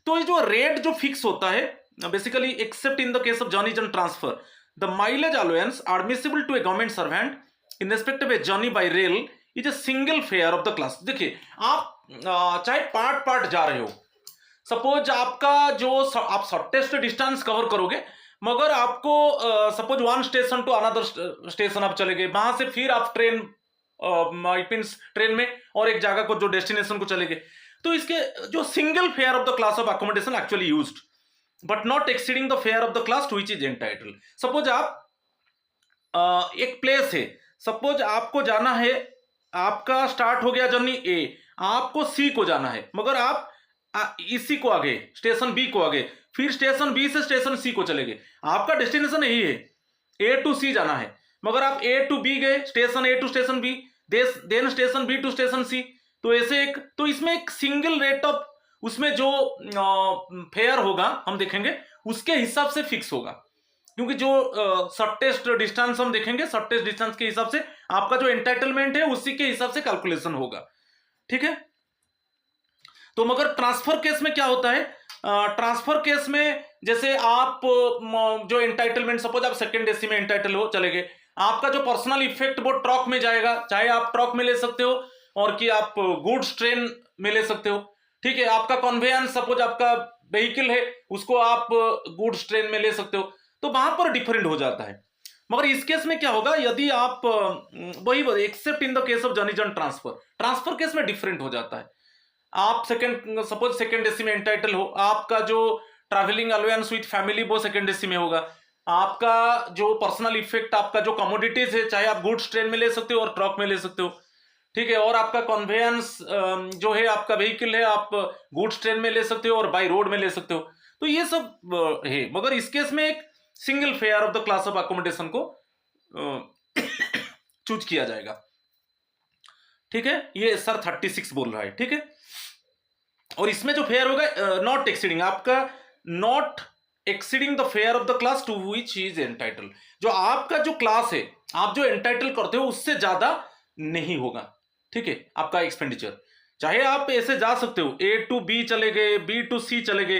Speaker 1: तो ये जो रेट जो फिक्स होता है basically, except in the case of journey and transfer, the mileage allowance admissible to a government servant in respect of a journey by rail is a single fare of the class. देखिए, आप चाहे part part जा रहे हो, suppose आपका जो आप shortest distance cover करोगे, मगर आपको suppose one station to another station आप चले गए, वहां से फिर आप ट्रेन ट्रेन में और एक जगह को जो डेस्टिनेशन को चले गए, तो इसके जो single fare of the class of accommodation actually used but not exceeding the fare of the class to which is entitle. Suppose आप एक प्लेस है, सपोज आपको जाना है, आपका स्टार्ट हो गया जर्नी ए, आपको सी को जाना है, मगर आप इसी को आगे स्टेशन बी को आगे, फिर स्टेशन बी से स्टेशन सी को चले गए, आपका डेस्टिनेशन यही है, ए टू सी जाना है, मगर आप ए टू बी गए, station A to station B, then station B to station C, तो ऐसे एक, तो इसमें एक सिंगल रेट ऑफ, उसमें जो फेयर होगा हम देखेंगे उसके हिसाब से फिक्स होगा, क्योंकि जो शॉर्टेस्ट डिस्टेंस हम देखेंगे, शॉर्टेस्ट डिस्टेंस के हिसाब से आपका जो एंटाइटलमेंट है उसी के हिसाब से कैलकुलेशन होगा, ठीक है। तो मगर ट्रांसफर केस में क्या होता है, ट्रांसफर केस में जैसे आप जो एंटाइटलमेंट, सपोज आप सेकंड एसी में एंटाइटल हो, चले गए, आपका जो पर्सनल इफेक्ट वो ट्रक में जाएगा, चाहे आप ट्रक में ले सकते हो और कि आप गुड्स ट्रेन में ले सकते हो, ठीक है। आपका कन्वेयंस, सपोज आपका व्हीकल है, उसको आप गुड्स ट्रेन में ले सकते हो, तो वहां पर डिफरेंट हो जाता है। मगर इस केस में क्या होगा, यदि आप वही accept in the case of journey जन ट्रांसफर, ट्रांसफर केस में डिफरेंट हो जाता है। आप सपोज सेकंड एसी में एंटाइटल हो, आपका जो ट्रैवलिंग अलाउंस विद फैमिली वो सेकंड एसी में होगा, आपका जो पर्सनल इफेक्ट, आपका जो कमोडिटीज है, चाहे आप गुड्स ट्रेन में ले सकते हो और ट्रक में ले सकते हो, ठीक है, और आपका कन्वेयंस जो है, आपका व्हीकल है, आप गुड्स ट्रेन में ले सकते हो और बाय रोड में ले सकते हो, तो ये सब है। मगर इस केस में एक single fare of the class of accommodation को चूज किया जाएगा, ठीक है। ये सर 36 बोल रहा है, ठीक है। और इसमें जो फेयर होगा नॉट एक्सीडिंग, आपका not exceeding the fare of the class to which is entitle, जो आपका जो क्लास है, आप जो एंटाइटल करते हो उससे ज्यादा नहीं होगा, ठीक है, आपका एक्सपेंडिचर। चाहे आप ऐसे जा सकते हो, ए टू बी चले गए, बी टू सी चले गए,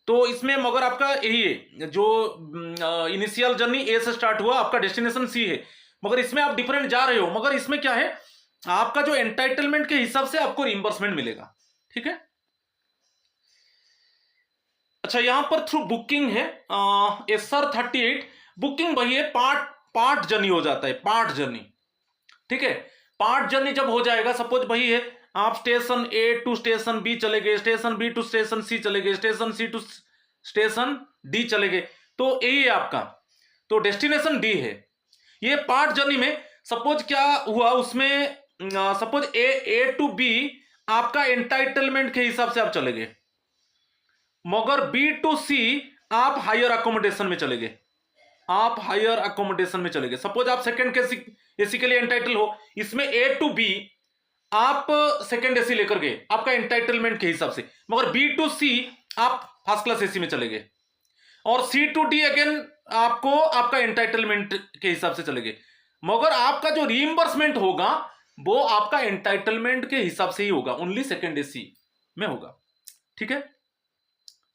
Speaker 1: तो इसमें मगर आपका यही है, जो इनिशियल जर्नी ए से स्टार्ट हुआ, आपका डेस्टिनेशन सी है, मगर इसमें आप डिफरेंट जा रहे हो, मगर इसमें क्या है, आपका जो एंटाइटलमेंट के हिसाब से आपको रिइंबर्समेंट मिलेगा, ठीक है। अच्छा, यहां पर थ्रू बुकिंग है, SR 38 बुकिंग वही है, पार्ट जर्नी हो जाता है, पार्ट जर्नी, ठीक है। पार्ट जर्नी जब हो जाएगा, सपोज वही है, आप station A to station B चले गए, station B to station C चले गए, station C to station D चले गए, तो यही है आपका, तो डेस्टिनेशन डी है। ये पार्ट जर्नी में सपोज क्या हुआ, उसमें सपोज ए टू बी आपका एंटाइटलमेंट के हिसाब से आप चले गए, मगर बी टू सी आप हायर अकोमोडेशन में चले गए, आप हायर अकोमोडेशन में चले गए। सपोज आप सेकंड के एसी के लिए एंटाइटल हो, इसमें ए टू बी आप सेकंड एसी लेकर गए आपका एंटाइटलमेंट के हिसाब से, मगर बी टू सी आप फर्स्ट क्लास एसी में चले गए, और सी टू डी अगेन आपको आपका एंटाइटलमेंट के हिसाब से चले गए, मगर आपका जो रीइंबर्समेंट होगा वो आपका एंटाइटलमेंट के हिसाब से ही होगा, ओनली सेकंड एसी में होगा, ठीक है,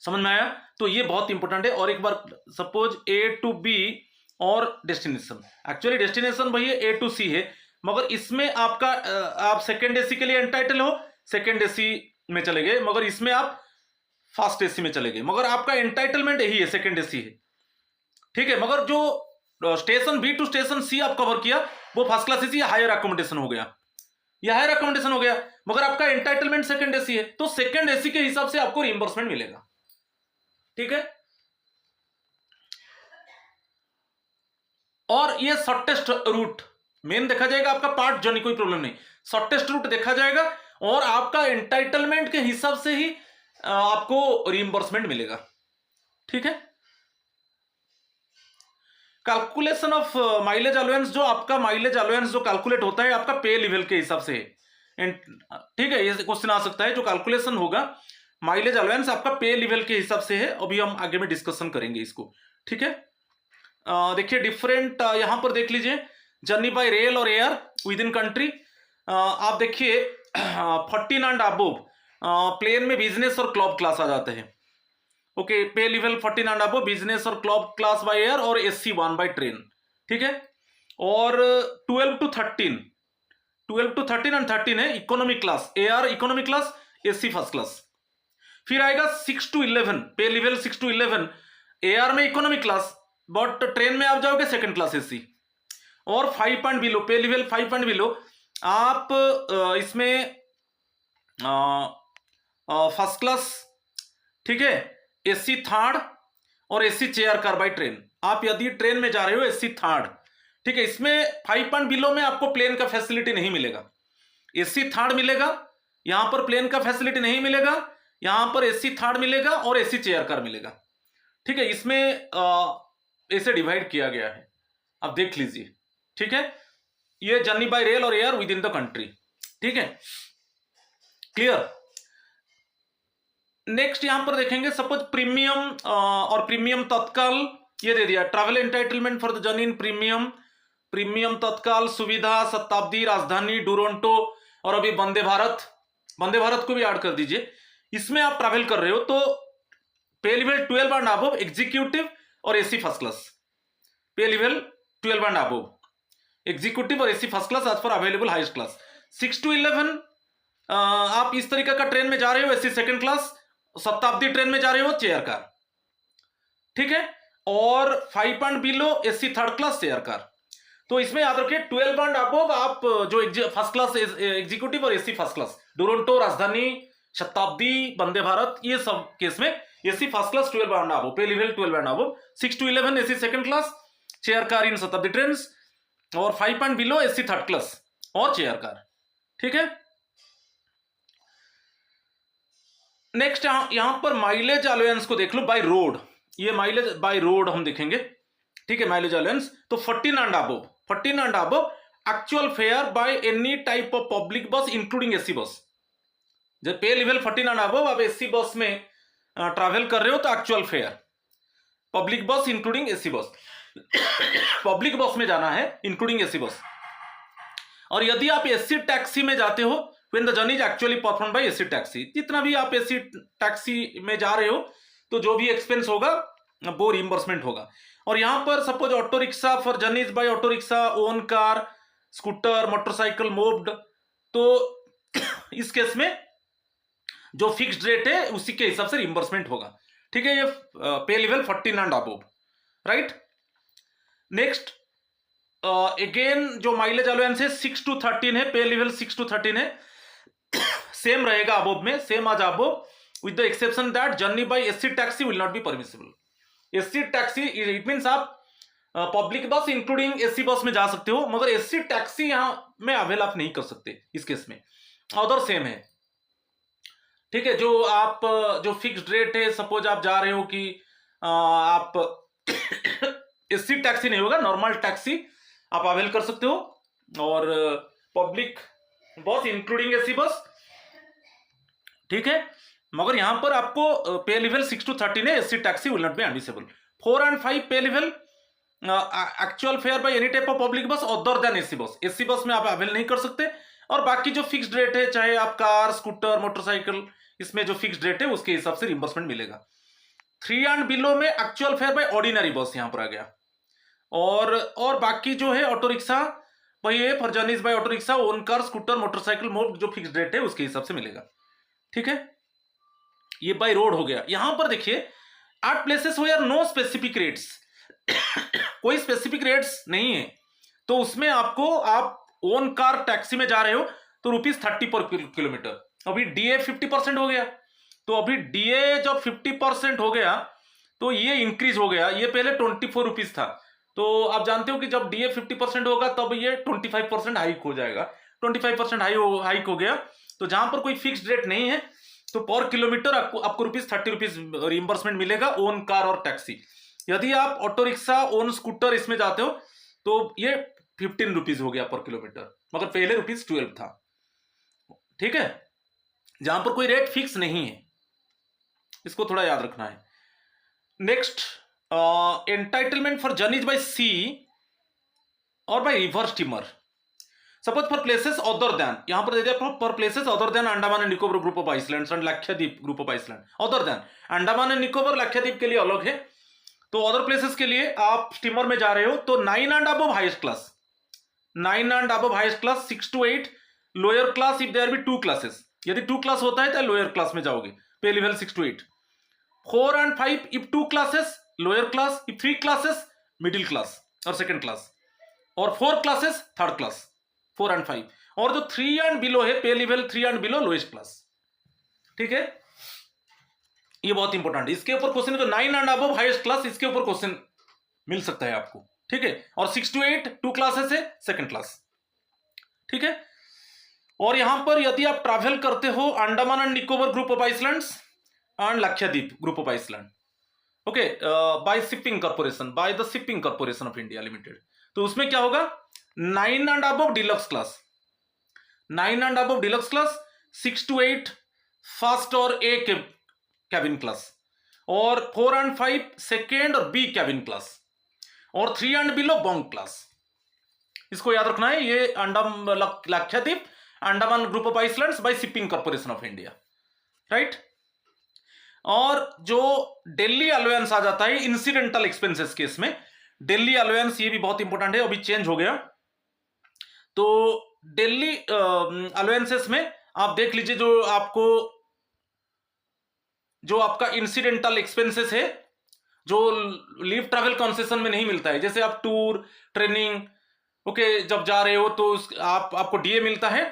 Speaker 1: समझ में आया। तो ये बहुत इंपॉर्टेंट है। और एक बार सपोज ए टू बी और डेस्टिनेशन, एक्चुअली डेस्टिनेशन वही है, ए टू सी है, मगर इसमें आपका आप सेकंड एसी के लिए एंटाइटल हो, सेकंड एसी में चले गए, मगर इसमें आप फर्स्ट एसी में चले गए, मगर आपका एंटाइटलमेंट यही है, सेकंड एसी है, ठीक है। मगर जो station B to station C आप कवर किया वो first class AC higher accommodation हो गया, यह हायर अकोमोडेशन हो गया, मगर आपका एंटाइटलमेंट सेकंड एसी है, तो सेकंड एसी के हिसाब से आपको रिइंबर्समेंट मिलेगा, ठीक है। और ये शॉर्टेस्ट रूट मेन देखा जाएगा, आपका पार्ट जर्नी कोई प्रॉब्लम नहीं, शॉर्टेस्ट रूट देखा जाएगा और आपका एंटाइटलमेंट के हिसाब से ही आपको रिइंबर्समेंट मिलेगा, ठीक है। कैलकुलेशन ऑफ माइलेज अलाउंस, जो आपका माइलेज अलाउंस जो कैलकुलेट होता है आपका पे लेवल के हिसाब से, ठीक है, ये क्वेश्चन आ सकता है, जो कैलकुलेशन होगा माइलेज अलाउंस आपका पे लेवल के हिसाब से है, अभी हम आगे में डिस्कशन करेंगे इसको, ठीक है। देखिए डिफरेंट, यहां पर देख लीजिए, जर्नी बाय रेल और एयर विद इन कंट्री, आप देखिए 14 एंड अबव प्लेन में बिजनेस और क्लब क्लास आ जाते हैं, ओके, पे लेवल 14 एंड अबव बिजनेस और क्लब क्लास बाय एयर और SC 1 बाय ट्रेन, ठीक है। और 12 टू 13 एंड 13 है economic class, air economic class, SC first class. फिर आएगा 6 टू 11, पे लेवल 6 टू 11 एयर में इकोनॉमिक क्लास, बट ट्रेन में आप जाओगे सेकंड क्लास SC। और 5 पॉइंट बिलो, पे लेवल 5 पॉइंट बिलो आप इसमें फर्स्ट क्लास, ठीक है, SC थर्ड और SC chair car by train, आप यदि ट्रेन में जा रहे हो SC थर्ड, ठीक है, इसमें 5 पॉइंट बिलो में आपको प्लेन का फैसिलिटी नहीं मिलेगा, SC थर्ड मिलेगा, यहां पर प्लेन का फैसिलिटी नहीं मिलेगा, यहां पर एसी थर्ड मिलेगा और एसी चेयर कार मिलेगा। ठीक है, इसमें ऐसे डिवाइड किया गया है, आप देख लीजिए। ठीक है, ये जर्नी बाय रेल और air with in the country. ठीक है, क्लियर। नेक्स्ट यहां पर देखेंगे, सपोज प्रीमियम और प्रीमियम तत्काल ये दे दिया, travel entitlement for the journey in premium, premium तत्काल सुविधा, शताब्दी, राजधानी, डुरंटो और अभी वंदे भारत, वंदे भारत को भी ऐड कर दीजिए। इसमें आप ट्रैवल कर रहे हो तो pay level 12 and above executive और AC first class, pay level 12 and above executive और AC first class as for available highest class. 6 to 11 आप इस तरीके का ट्रेन में जा रहे हो एसी सेकंड क्लास, शताब्दी ट्रेन में जा रहे हो चेयर कार। ठीक है, और 5 and below AC third class chair car. तो इसमें याद रखिए 12 एंड अबव आप जो फर्स्ट क्लास एग्जीक्यूटिव और AC first class, Duronto, Rajdhani, Shatabdi, Vande Bharat, ये सब केस में AC first class 12 and above, pay level 12 and above. 6 to 11 AC second class chair car in Shatabdi train, और 5 and below AC third class और चेयर कार। ठीक है, नेक्स्ट यहां पर माइलेज अलाउंस को देख लो बाय रोड, ये माइलेज बाय रोड हम देखेंगे। ठीक है, माइलेज अलाउंस तो 14 and above, 14 and above actual fair by any type of public bus including AC बस। जब पे लेवल 14 एंड अबव आप एसी बस में ट्रैवल कर रहे हो तो actual fair, public bus including AC बस, पब्लिक बस में जाना है इंक्लूडिंग एसी बस। और यदि आप एसी टैक्सी में जाते हो, when the journey is actually performed by AC taxi, जितना भी आप एसी टैक्सी में जा रहे हो तो जो भी एक्सपेंस होगा वो रिइंबर्समेंट होगा। और यहां पर suppose auto rickshaw for journeys by auto rickshaw, own car, scooter, motorcycle, moped, तो इस केस में जो फिक्स्ड रेट है उसी के हिसाब से रिइंबर्समेंट होगा। ठीक है, ये पे level 14 and above, right. Next again जो माइलेज अलाउंस है 6 to 13 है, पे लेवल 6 to 13 है, सेम रहेगा अबव में, same as above, with the exception that journey by AC taxi will not be permissible. AC taxi it means आप public bus including AC bus में जा सकते हो, मगर एसी टैक्सी यहां में अवेल आप नहीं कर सकते इस केस में, अदर सेम है। ठीक है, जो आप जो फिक्स्ड रेट है, सपोज आप जा रहे हो कि आप एसी टैक्सी नहीं होगा, नॉर्मल टैक्सी आप अवेल कर सकते हो, और पब्लिक बस इंक्लूडिंग एसी बस। ठीक है, मगर यहां पर आपको पे लेवल 6 to 13 है, AC taxi will not B admissible. 4 and 5 पे level actual fair by any type of public बस other than AC bus, AC bus में आप अवेल नहीं कर सकते। और बाकी जो फिक्स्ड रेट है, चाहे आप कार, स्कूटर, मोटरसाइकिल, इसमें जो फिक्स्ड रेट है उसके हिसाब से रिइंबर्समेंट मिलेगा। 3 and बिलो में एक्चुअल फेयर बाय ऑर्डिनरी बस यहां पर आ गया, और बाकी जो है ऑटो रिक्शा वही है, for journeys by auto rickshaw, own car, scooter, motorcycle, mode, जो फिक्स्ड रेट है उसके हिसाब से मिलेगा। ठीक है, ये बाय रोड हो गया। यहां पर देखिए at places where no specific rates, कोई स्पेसिफिक रेट्स नहीं है, तो उसमें आपको, आप ओन कार टैक्सी में जा रहे हो तो ₹30 पर किलोमीटर। अभी डीए 50% हो गया, तो अभी डीए जब 50% हो गया तो ये इंक्रीज हो गया, ये पहले ₹24 था, तो आप जानते हो कि जब डीए 50% होगा तब ये 25% हाइक हो जाएगा, 25% हाइक हो गया। तो जहां पर कोई फिक्स्ड रेट नहीं है तो पर किलोमीटर आपको ₹30 रिइंबर्समेंट मिलेगा, ओन कार और टैक्सी। यदि आप ऑटो रिक्शा, ओन स्कूटर इसमें जाते हो तो ये ₹15 हो गया पर किलोमीटर, मगर पहले ₹12 था। ठीक है, जहां पर कोई रेट फिक्स नहीं है, इसको थोड़ा याद रखना है। Next entitlement for journeys by sea or by river steamer, suppose for places other than, यहां पर दे दिया for places other than Andaman and Nicobar group of islands and Lakshadweep group of island. Other than Andaman and Nicobar, Lakshadweep के लिए अलग है, तो अदर प्लेसेस के लिए आप स्टीमर में जा रहे हो तो 9 and above highest class, 9 and above highest class, 6 to 8 lower class if there be 2 classes, यदि 2 क्लास होता है तो लोअर क्लास में जाओगे, पे level 6 to 8। 4 and 5 if 2 classes lower class, if 3 classes middle class और सेकंड क्लास, और 4 classes third class, 4 and 5। और जो 3 and बिलो है, pay level 3 and below lowest class. ठीक है, ये बहुत इंपॉर्टेंट है, इसके ऊपर क्वेश्चन, जो 9 and above हाईएस्ट क्लास, इसके ऊपर क्वेश्चन मिल सकता है आपको। ठीक है, और 6 to 8 2 क्लासेस है, सेकंड क्लास। ठीक है, और यहां पर यदि आप ट्रैवल करते हो Andaman and Nicobar group of islands and Lakshadweep group of island, okay, by shipping corporation, by the shipping corporation of India limited, तो उसमें क्या होगा 9 and above deluxe class, 9 and above deluxe class, 6 to 8 first और ए कैबिन क्लास, और 4 and 5 second और B cabin class, और 3 and below bunk class. इसको याद रखना है, ये Lakshadweep Andaman group of islands by shipping corporation of India, right. और जो दिल्ली अलाउंस आ जाता है इंसिडेंटल एक्सपेंसेस केस में, दिल्ली अलाउंस ये भी बहुत इंपॉर्टेंट है, अभी चेंज हो गया। तो दिल्ली अलाउंसेस में आप देख लीजिए, जो आपका इंसिडेंटल एक्सपेंसेस है, जो लीव ट्रैवल कंसेशन में नहीं मिलता है, जैसे आप टूर, ट्रेनिंग, ओके, जब जा रहे हो तो आपको डीए मिलता है,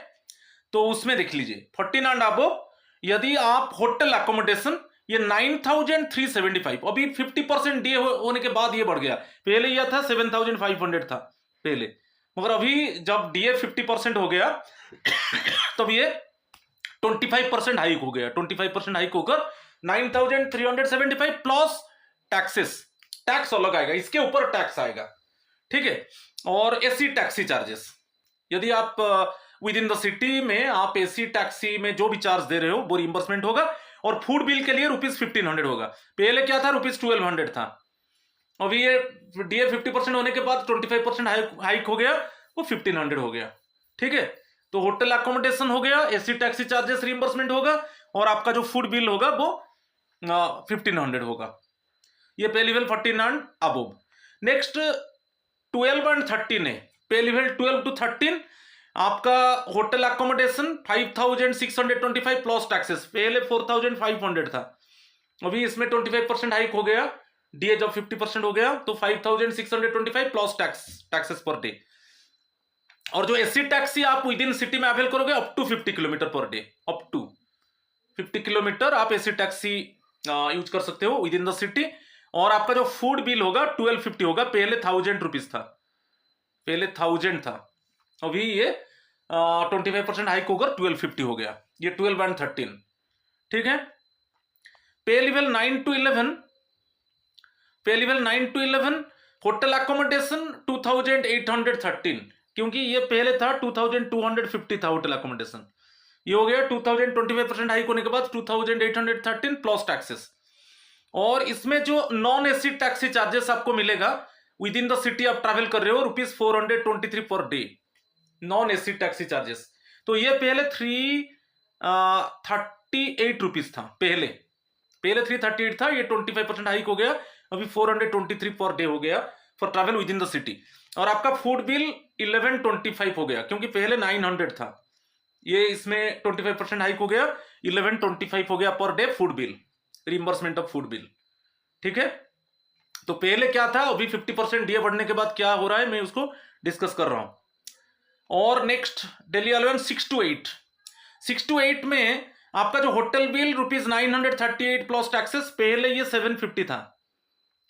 Speaker 1: तो उसमें देख लीजिए 14 and above, यदि आप होटल अकोमोडेशन, ये 9,375, अभी 50% डीए होने के बाद ये बढ़ गया, पहले यह था 7,500 था पहले, मगर अभी जब डीए 50% हो गया तब ये 25% हाइक हो गया, 25% हाइक होकर 9,375 प्लस टैक्सेस, टैक्स अलग आएगा, इसके ऊपर टैक्स आएगा, ठीक है। और एसी टैक्सी चार्जेस, यदि आप विद इन द सिटी में आप एसी टैक्सी में जो भी चार्ज दे रहे हो वो रिइंबर्समेंट होगा, और फूड बिल के लिए ₹1,500 होगा, पहले क्या था ₹1,200 था, अभी ये डीए 50% होने के बाद 25% हाइक हो गया, वो 1,500 हो गया, ठीक है। तो होटल अकोमोडेशन हो गया, एसी टैक्सी चार्जेस रिइंबर्समेंट होगा, और आपका जो फूड बिल होगा वो 1,500 होगा, ये पे level 14 and above। Next 12 and 13 है, पे लेवल 12 to 13 आपका होटल अकोमोडेशन 5,625 प्लस टैक्सेस, पहले 4,500 था, अभी इसमें 25% हाइक हो गया, डीए जब 50% हो गया तो 5,625 प्लस टैक्सेस पर डे। और जो एसी टैक्सी आप विद इन सिटी में अवेल करोगे up to 50 kilometre per day, up to 50 kilometre आप एसी टैक्सी यूज कर सकते हो विद इन द सिटी। और आपका जो फूड बिल होगा 1250 होगा, पहले 1,000 रुपीज था, पहले 1,000 था, अभी ये 25% हाइक होकर 1250 हो गया, ये 12 and 13, ठीक है। पे लेवल 9 to 11, पे लेवल 9 to 11 होटल अकोमोडेशन 2,813, क्योंकि ये पहले था 2,250 था होटल अकोमोडेशन, ये हो गया 2,025% हाइक होने के बाद 2,813 प्लस टैक्सेस। और इसमें जो नॉन एसी टैक्सी चार्जेस आपको मिलेगा विद इन द सिटी आप ट्रैवल कर रहे हो ₹423 per day, non AC taxi charges. तो ये पहले 338 रुपीज था, पहले 338 था, ये 25% हाइक हो गया, अभी 423 पर डे हो गया for travel with in the city. और आपका फूड बिल 1125 हो गया, क्योंकि पहले 900 था, ये इसमें 25% हाइक हो गया, 1125 हो गया per day food bill, reimbursement of food bill, ठीक है। तो पहले क्या था, अभी 50% डीए बढ़ने के बाद क्या हो रहा है मैं उसको डिस्कस कर रहा हूं। और next Delhi allowance 6 to 8, 6 to 8 में आपका जो होटल बिल ₹938 प्लस टैक्सेस, पहले ये 750 था,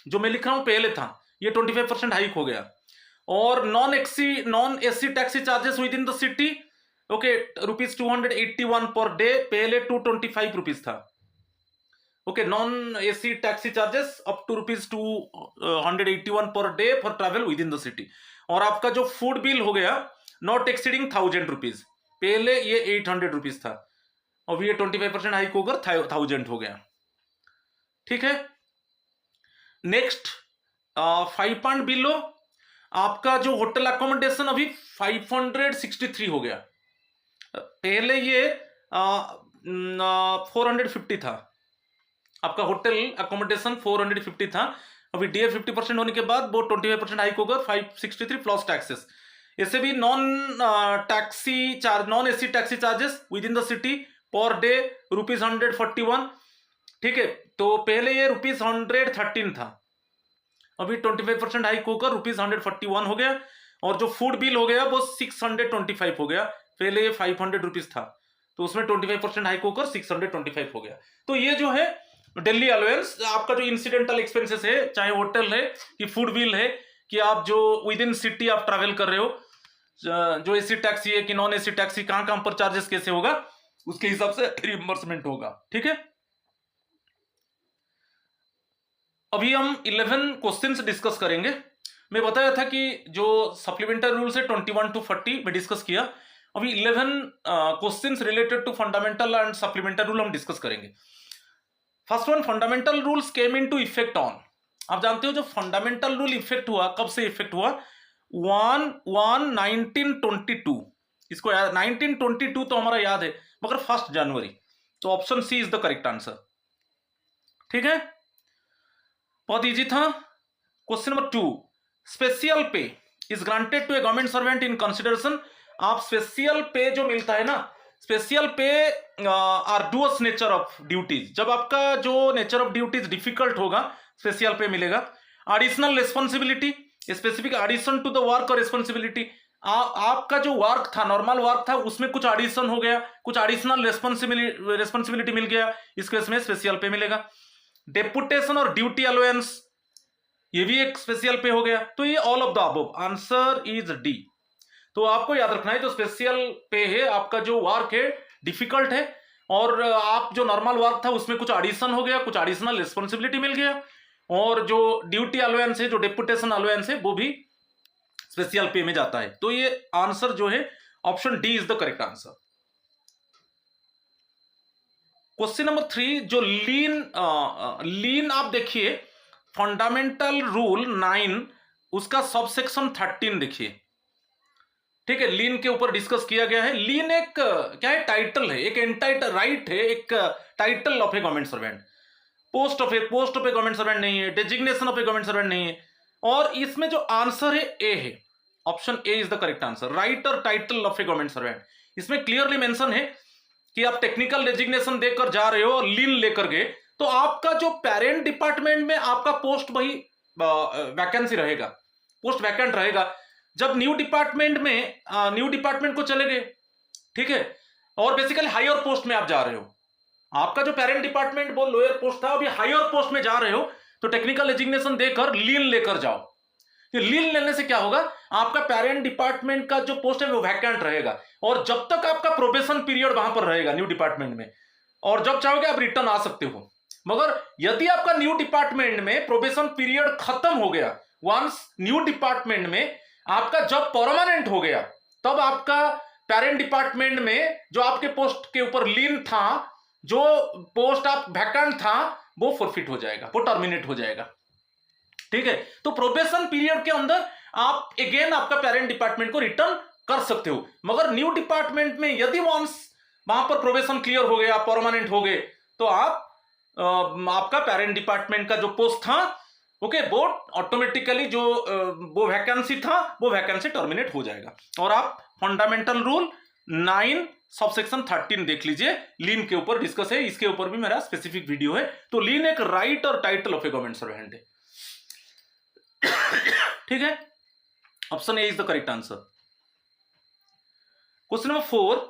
Speaker 1: जो मैं लिख रहा हूं पहले था, ये 25% हाइक हो गया। और non AC taxi charges with in the city, okay, ₹281 per day, पहले 225 रुपीज था, okay. Non AC taxi charges up to ₹281 per day for travel with in the city. और आपका जो फूड बिल हो गया नॉट एक्सीडिंग 1,000 रुपीज, पहले ये 800 rupees था, अब ये 25% हाइक होकर 1,000 हो गया, ठीक है। नेक्स्ट 5 and बिलो, आपका जो होटल अकोमोडेशन अभी 563 हो गया, पहले ये 450 था, आपका होटल अकोमोडेशन 450 था, अभी डीए 50% होने के बाद वो 25% हाइक होगा 563 प्लस टैक्सेस। ऐसे भी non AC taxi charges with in the city per day ₹141, ठीक है। तो पहले ये ₹113 था, अभी 25% हाइक होकर ₹141 हो गया। और जो फूड बिल हो गया वो 625 हो गया, पहले ये 500 रुपीज था, तो उसमें 25% हाइक होकर 625 हो गया। तो ये जो है दिल्ली अलाउंस, आपका जो इंसिडेंटल एक्सपेंसेस है, चाहे होटल है कि फूड बिल है कि आप जो विद इन सिटी आप ट्रैवल कर रहे हो, जो एसी टैक्सी है कि नॉन एसी टैक्सी, कहां कहां पर चार्जेस कैसे होगा, उसके हिसाब से रिइंबर्समेंट होगा। ठीक है, अभी हम 11 क्वेश्चंस डिस्कस करेंगे। मैं बताया था कि जो सप्लीमेंटरी रूल्स है 21 to 40 में डिस्कस किया। अभी 11 questions related to fundamental and supplementary rule हम डिस्कस करेंगे। First one, fundamental rules came into effect on. आप जानते हो जो फंडामेंटल रूल इफेक्ट हुआ, कब से इफेक्ट हुआ? 1/1/1922। इसको 1922 तो हमारा याद है, मगर 1 जनवरी। तो option C is the correct answer. ठीक है, बहुत इजी था। Question number 2, special pay is granted to a government servant in consideration. आप स्पेशल पे जो मिलता है ना, स्पेशल पे आर्डुअस नेचर ऑफ ड्यूटीज, जब आपका जो नेचर ऑफ ड्यूटीज डिफिकल्ट होगा स्पेशल पे मिलेगा। Additional responsibility, specific addition to the work और रिस्पॉन्सिबिलिटी, आपका जो वर्क था, नॉर्मल वर्क था, उसमें कुछ एडिशन हो गया, कुछ एडिशनल रिस्पॉन्सिबिलिटी मिल गया, इस केस में स्पेशल पे मिलेगा। डेपुटेशन और ड्यूटी अलाउंस, ये भी एक स्पेशल पे हो गया। तो ये all of the above, answer is D. तो आपको याद रखना है जो स्पेशल पे है, आपका जो वर्क है डिफिकल्ट है, और आप जो नॉर्मल वर्क था उसमें कुछ एडिशन हो गया, कुछ एडिशनल रिस्पॉन्सिबिलिटी मिल गया, और जो ड्यूटी अलाउंस है, जो डेपुटेशन अलाउंस है, वो भी स्पेशल पे में जाता है। तो ये आंसर जो है option D is the correct answer. Question number 3, जो लीन आप देखिए, फंडामेंटल रूल 9 उसका सबसेक्शन 13 देखिए। ठीक है, लीन के ऊपर डिस्कस किया गया है। लीन एक क्या है? टाइटल है, एक एंटाइटल राइट है, एक title of a government servant. Post of a government servant नहीं है, designation of a government servant नहीं है। और इसमें जो आंसर है ए है, option A is the correct answer. Right और title of a government servant, इसमें क्लियरली मेंशन है कि आप टेक्निकल डेजिग्नेशन देकर जा रहे हो और लीन लेकर गए, तो आपका जो पेरेंट डिपार्टमेंट में आपका पोस्ट वही वैकेंसी रहेगा, पोस्ट वैकेंट रहेगा। जब न्यू डिपार्टमेंट को चले गए, ठीक है, और बेसिकली हायर पोस्ट में आप जा रहे हो, आपका जो पेरेंट डिपार्टमेंट वो लोअर पोस्ट था, अभी हायर पोस्ट में जा रहे हो, तो टेक्निकल डेजिग्नेशन देकर लीन लेकर जाओ। लीन लेने से क्या होगा? आपका पेरेंट डिपार्टमेंट का जो पोस्ट है वो वैकेंट रहेगा, और जब तक आपका प्रोबेशन पीरियड वहां पर रहेगा न्यू डिपार्टमेंट में, और जब चाहोगे आप रिटर्न आ सकते हो। मगर यदि आपका न्यू डिपार्टमेंट में प्रोबेशन पीरियड खत्म हो गया, वंस न्यू डिपार्टमेंट में आपका जब परमानेंट हो गया, तब आपका पेरेंट डिपार्टमेंट में जो आपके पोस्ट के ऊपर लीन था, जो पोस्ट आप वैकेंट था, वो फॉरफिट हो जाएगा, वो टर्मिनेट हो जाएगा। ठीक है, तो प्रोबेशन पीरियड के अंदर आप अगेन आपका पेरेंट डिपार्टमेंट को रिटर्न कर सकते हो। मगर न्यू डिपार्टमेंट में यदि वंस वहां पर प्रोबेशन क्लियर हो गया, परमानेंट हो गए, तो आप आपका पेरेंट डिपार्टमेंट का जो पोस्ट था, ओके, वो ऑटोमेटिकली जो वो वैकेंसी था, वो वैकेंसी टर्मिनेट हो जाएगा। और आप फंडामेंटल रूल 9 सबसेक्शन 13 देख लीजिए, लीन के ऊपर डिस्कस है, इसके ऊपर भी मेरा स्पेसिफिक वीडियो है। तो लीन एक राइट और title of a government servant है। ठीक है, option A is the correct answer. Question number 4,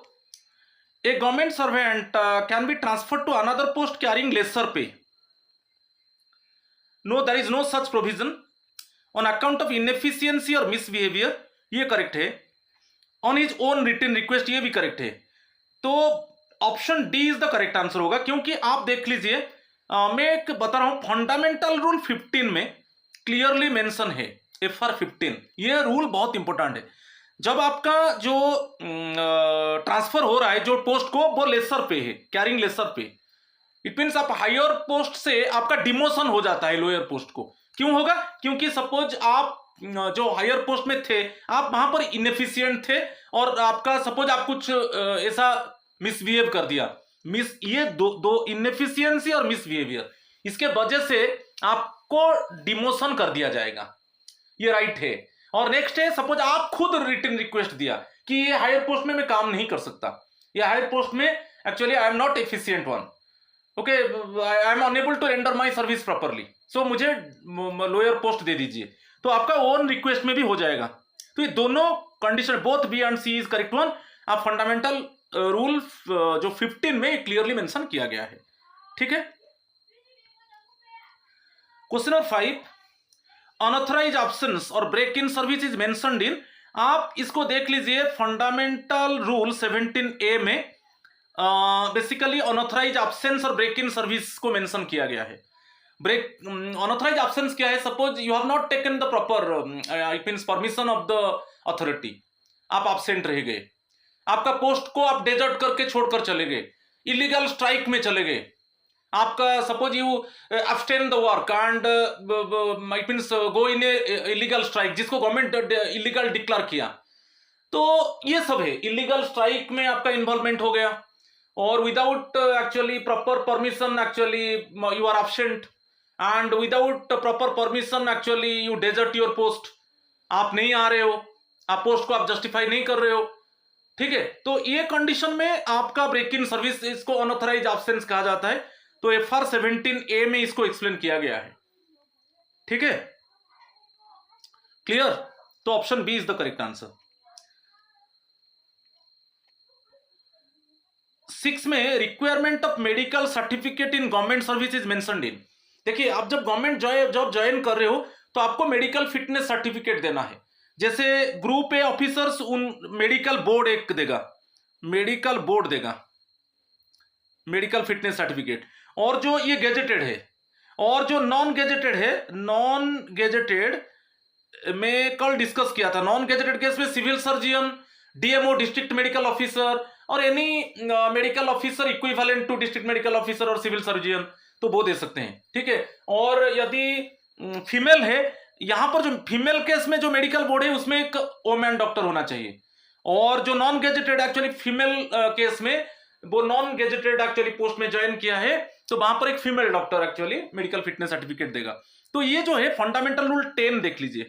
Speaker 1: a government servant can be transferred to another post carrying lesser pay. No, there is no such provision on account of inefficiency और misbehaviour, ये correct है। On his own written request, ये भी correct है। तो option D is the correct answer होगा, क्योंकि आप देख लीजिए, मैं एक बता रहा हूं, फंडामेंटल रूल 15 में क्लियरली मेंशन है, FR 15, ये रूल बहुत इंपॉर्टेंट है। जब आपका जो ट्रांसफर हो रहा है जो पोस्ट को, वो लेसर पे है, कैरिंग लेसर पे, इट मीन्स आप हायर पोस्ट से आपका डिमोशन हो जाता है लोअर पोस्ट को। क्यों होगा? क्योंकि सपोज आप जो हायर पोस्ट में थे, आप वहां पर इनएफिशिएंट थे, और आपका सपोज आप कुछ ऐसा मिसबिहेव कर दिया, ये दो इनएफिशिएंसी और मिसबिहेवियर, इसके वजह से आपको डिमोशन कर दिया जाएगा, ये राइट है। और नेक्स्ट है, सपोज आप खुद रिटन रिक्वेस्ट दिया कि ये हायर पोस्ट में मैं काम नहीं कर सकता, ये हायर पोस्ट में actually I am not efficient one, okay, I am unable to render my service properly, so मुझे लोअर पोस्ट दे दीजिए, तो आपका ओन रिक्वेस्ट में भी हो जाएगा। तो ये दोनों condition, both B and C is correct one. आप फंडामेंटल रूल जो 15 में क्लियरली मेंशन किया गया है। ठीक है, क्वेश्चन नंबर 5, अनऑथराइज्ड एब्सेंस और break in service is mentioned in आप इसको देख लीजिए, फंडामेंटल रूल 17A में बेसिकली अनऑथराइज एब्सेंस और ब्रेक इन सर्विस को मेंशन किया गया है। ब्रेक अनऑथराइज एब्सेंस क्या है? Suppose you have not taken the proper it means permission of the authority, आप एब्सेंट रह गए, आपका पोस्ट को आप डेजर्ट करके छोड़कर चले गए, इलीगल स्ट्राइक में चले गए, आपका suppose you abstain the work and it means go in A illegal strike, जिसको गवर्नमेंट इलीगल डिक्लेयर किया, तो ये सब है, इलीगल स्ट्राइक में आपका इन्वॉल्वमेंट हो गया और without actually proper permission actually you are absent and without proper permission actually you desert your post, आप नहीं आ रहे हो, आप पोस्ट को आप जस्टिफाई नहीं कर रहे हो, ठीक है। तो ये कंडीशन में आपका ब्रेक इन सर्विस, इसको अनऑथराइज एब्सेंस कहा जाता है। तो FR 17A में इसको एक्सप्लेन किया गया है, ठीक है, क्लियर। तो option B is the correct answer. 6 में requirement of medical certificate in government service is mentioned in. देखिए, आप जब गवर्नमेंट जॉब ज्वाइन कर रहे हो तो आपको मेडिकल फिटनेस सर्टिफिकेट देना है। जैसे ग्रुप ए ऑफिसर्स उन मेडिकल बोर्ड एक देगा, मेडिकल बोर्ड देगा मेडिकल फिटनेस सर्टिफिकेट, और जो ये गेजेटेड है और जो नॉन गेजेटेड है, नॉन गेजेटेड में कल डिस्कस किया था, नॉन गेजेटेड केस में civil surgeon, DMO district medical officer और any medical officer equivalent to district medical officer और सिविल सर्जन, तो वो दे सकते हैं, ठीक है। और यदि फीमेल है, यहां पर जो फीमेल केस में जो मेडिकल बोर्ड है उसमें एक वोमेन डॉक्टर होना चाहिए, और जो non gazetted actually female case में, वो नॉन गेजेटेड एक्चुअली पोस्ट में ज्वाइन किया है, तो वहां पर एक female doctor actually medical fitness certificate देगा। तो ये जो है फंडामेंटल रूल 10 देख लीजिए,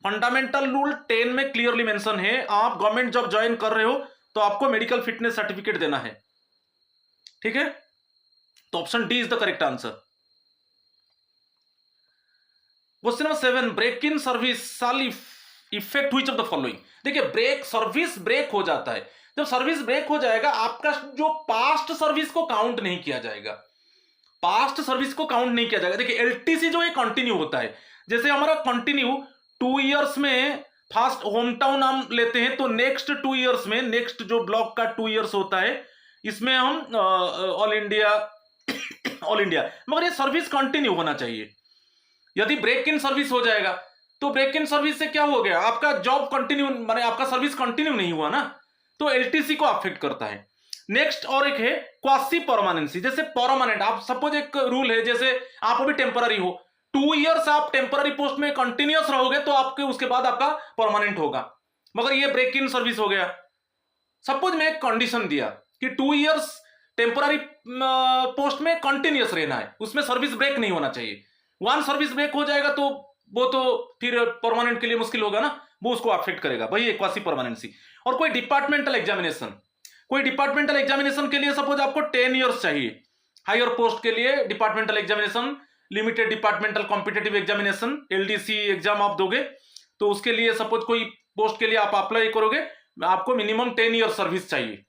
Speaker 1: फंडामेंटल रूल 10 में क्लियरली मेंशन है, आप गवर्नमेंट जॉब ज्वाइन कर रहे हो तो आपको मेडिकल फिटनेस सर्टिफिकेट देना है, ठीक है। तो option D is the correct answer. Question number 7, break in service shall effect which of the following. देखिए, ब्रेक सर्विस ब्रेक हो जाता है, जब सर्विस ब्रेक हो जाएगा आपका जो पास्ट सर्विस को काउंट नहीं किया जाएगा, पास्ट सर्विस को काउंट नहीं किया जाएगा। देखिए, LTC जो है कंटिन्यू होता है, जैसे हमारा कंटिन्यू 2 इयर्स में फर्स्ट होम टाउन हम लेते हैं, तो नेक्स्ट 2 इयर्स में, नेक्स्ट जो ब्लॉक का 2 इयर्स होता है, इसमें हम ऑल इंडिया मगर ये सर्विस कंटिन्यू होना चाहिए। यदि ब्रेक इन सर्विस हो जाएगा तो ब्रेक इन सर्विस से क्या हो गया, आपका जॉब कंटिन्यू, माने आपका सर्विस कंटिन्यू नहीं हुआ ना, तो LTC को अफेक्ट करता है। नेक्स्ट और एक है क्वासी परमानेंसी, जैसे परमानेंट, आप सपोज एक रूल है, जैसे आप अभी टेम्पररी हो, 2 इयर्स आप टेम्पररी पोस्ट में कंटिन्यूअस रहोगे तो आपके उसके बाद आपका परमानेंट होगा, मगर ये ब्रेक इन सर्विस हो गया। सपोज मैं एक कंडीशन दिया कि 2 इयर्स टेम्पररी पोस्ट में कंटिन्यूअस रहना है, उसमें सर्विस ब्रेक नहीं होना चाहिए। वन सर्विस ब्रेक हो जाएगा तो वो तो फिर परमानेंट के लिए मुश्किल होगा ना, वो उसको अफेक्ट करेगा, वही एक क्वासी परमानेंसी। और कोई डिपार्टमेंटल एग्जामिनेशन, कोई डिपार्टमेंटल एग्जामिनेशन के लिए सपोज आपको 10 इयर्स चाहिए, हायर पोस्ट के लिए departmental examination, limited departmental competitive examination, LDC exam आप दोगे, तो उसके लिए सपोज कोई पोस्ट के लिए आप अप्लाई करोगे, आपको मिनिमम 10 ईयर सर्विस चाहिए,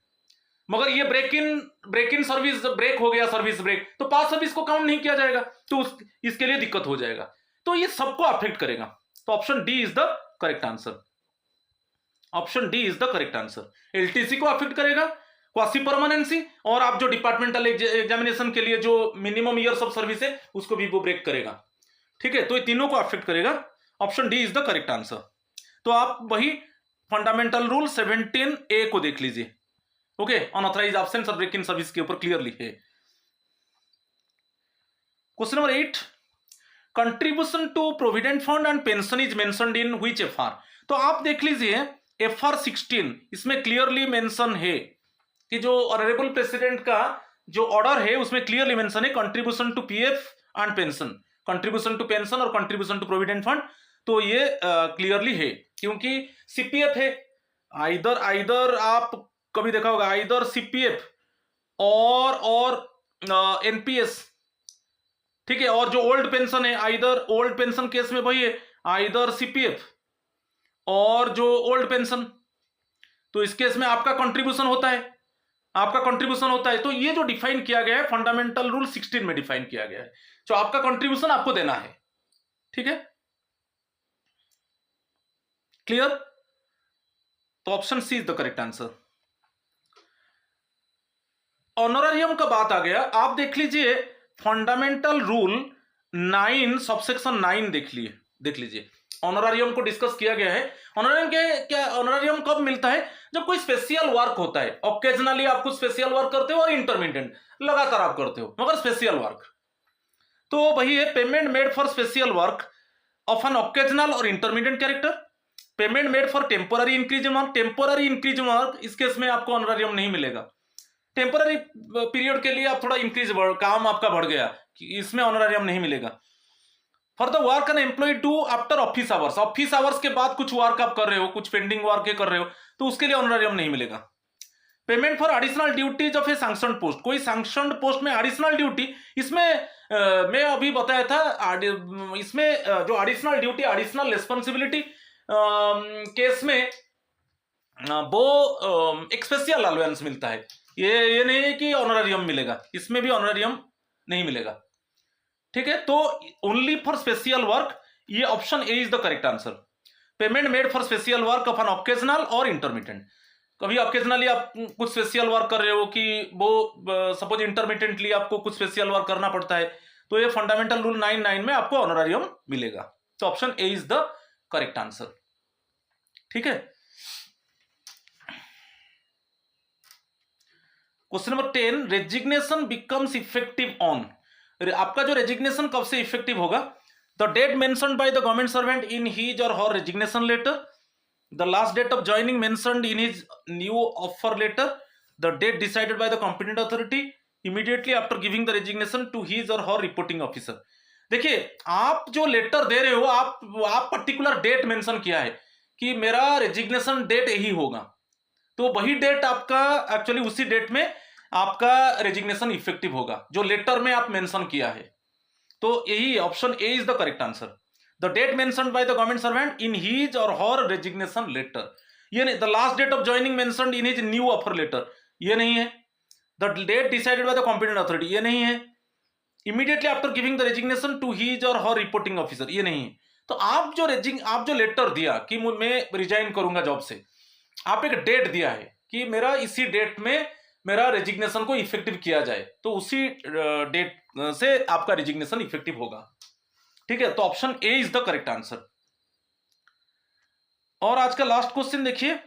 Speaker 1: मगर ये ब्रेक इन सर्विस ब्रेक हो गया, सर्विस ब्रेक, तो पास सर्विस को काउंट नहीं किया जाएगा, तो इसके लिए दिक्कत हो जाएगा, तो ये सबको अफेक्ट करेगा। तो option D is the correct answer, option D is the correct answer. LTC को अफेक्ट करेगा, क्वासी परमानेंसी, और आप जो डिपार्टमेंटल एग्जामिनेशन के लिए जो मिनिमम ईयर्स ऑफ सर्विस है उसको भी वो ब्रेक करेगा, ठीक है। तो ये तीनों को अफेक्ट करेगा, option D is the correct answer. तो आप वही फंडामेंटल रूल 17A को देख लीजिए, ओके, अनऑथराइज्ड एब्सेंस और ब्रेक इन सर्विस के ऊपर क्लियरली है। Question number 8, contribution to provident fund and pension is mentioned in which FR। तो आप देख लीजिए FR 16, इसमें क्लियरली मेंशन है कि जो ऑनरेबल प्रेसिडेंट का जो ऑर्डर है उसमें क्लियरली मेंशन है contribution to PF and pension, contribution to pension और कंट्रीब्यूशन टू प्रोविडेंट फंड, तो ये क्लियरली है, क्योंकि CPF है, आइदर आप कभी देखा होगा, आइदर CPF और NPS, ठीक है, और जो ओल्ड पेंशन है, आइदर ओल्ड पेंशन केस में वही है, आइदर CPF और जो ओल्ड पेंशन, तो इस केस में आपका कंट्रीब्यूशन होता है, आपका कंट्रीब्यूशन होता है। तो ये जो डिफाइन किया गया है फंडामेंटल रूल 16 में डिफाइन किया गया है, जो आपका कंट्रीब्यूशन आपको देना है, ठीक है, क्लियर। तो option C is the correct answer. Honorarium का बात आ गया, आप देख लीजिए फंडामेंटल रूल 9 सबसेक्शन 9 देख लीजिए ऑनरेरियम को डिस्कस किया गया है। ऑनरेरियम के क्या, ऑनरेरियम कब मिलता है? जब कोई स्पेशल वर्क होता है। ऑकेजनली आप कुछ स्पेशल वर्क करते हो और इंटरमीडिएट लगातार आप करते हो, मगर स्पेशल वर्क तो वही है payment made for special work of an occasional और intermediate character. Payment made for temporary increase in work, temporary increase in work इस केस में आपको ऑनरेरियम नहीं मिलेगा। टेम्पोररी पीरियड के लिए आप थोड़ा इंक्रीज काम आपका बढ़ गया, इसमें ऑनरेरियम नहीं मिलेगा। For the work an employ do after office hours, office hours के बाद कुछ वर्क आप कर रहे हो, कुछ पेंडिंग वर्क कर रहे हो, तो उसके लिए ऑनरेरियम नहीं मिलेगा। Payment for additional duties of A sanctioned post, कोई सैंक्शनड पोस्ट में एडिशनल ड्यूटी, इसमें मैं अभी बताया था इसमें जो additional duty additional responsibility case में वो एक स्पेशल अलाउंस मिलता है। ये नहीं है कि ऑनरेरियम मिलेगा, इसमें भी ऑनरेरियम नहीं मिलेगा। ठीक है, तो ओनली फॉर स्पेशल वर्क, ये option A is the correct answer. Payment made for special work of an occasional और इंटरमीडिएट, कभी ऑकेजनली आप कुछ स्पेशल वर्क कर रहे हो कि वो सपोज इंटरमीडिएटली आपको कुछ स्पेशल वर्क करना पड़ता है, तो ये फंडामेंटल रूल 9 में आपको ऑनरेरियम मिलेगा। तो option A is the correct answer. ठीक है, question number 10, resignation becomes effective on, आपका जो रेजिग्नेशन कब से इफेक्टिव होगा? The date mentioned by the government servant in his or her resignation letter, the last date of joining mentioned in his new offer letter, the date decided by the competent authority immediately after giving the resignation to his or her reporting officer. देखिए, आप जो letter दे रहे हो, आप particular date mention किया है कि मेरा रेजिग्नेशन डेट यही होगा, तो वही डेट आपका एक्चुअली उसी डेट में आपका रेजिग्नेशन इफेक्टिव होगा जो लेटर में आप मेंशन किया है। तो यही option A is the correct answer. The date mentioned by the government servant in his or her resignation letter, ये नहीं। The last date of joining mentioned in his new offer letter, ये नहीं है। The date decided by the competent authority, ये नहीं है। Immediately after giving the resignation to his or her reporting officer, ये नहीं है। तो आप जो लेटर दिया कि मैं रिजाइन करूंगा जॉब से, आप एक डेट दिया है कि मेरा इसी डेट में मेरा रेजिग्नेशन को इफेक्टिव किया जाए, तो उसी डेट से आपका रेजिग्नेशन इफेक्टिव होगा। ठीक है, तो option A is the correct answer. और आज का लास्ट क्वेश्चन देखिए,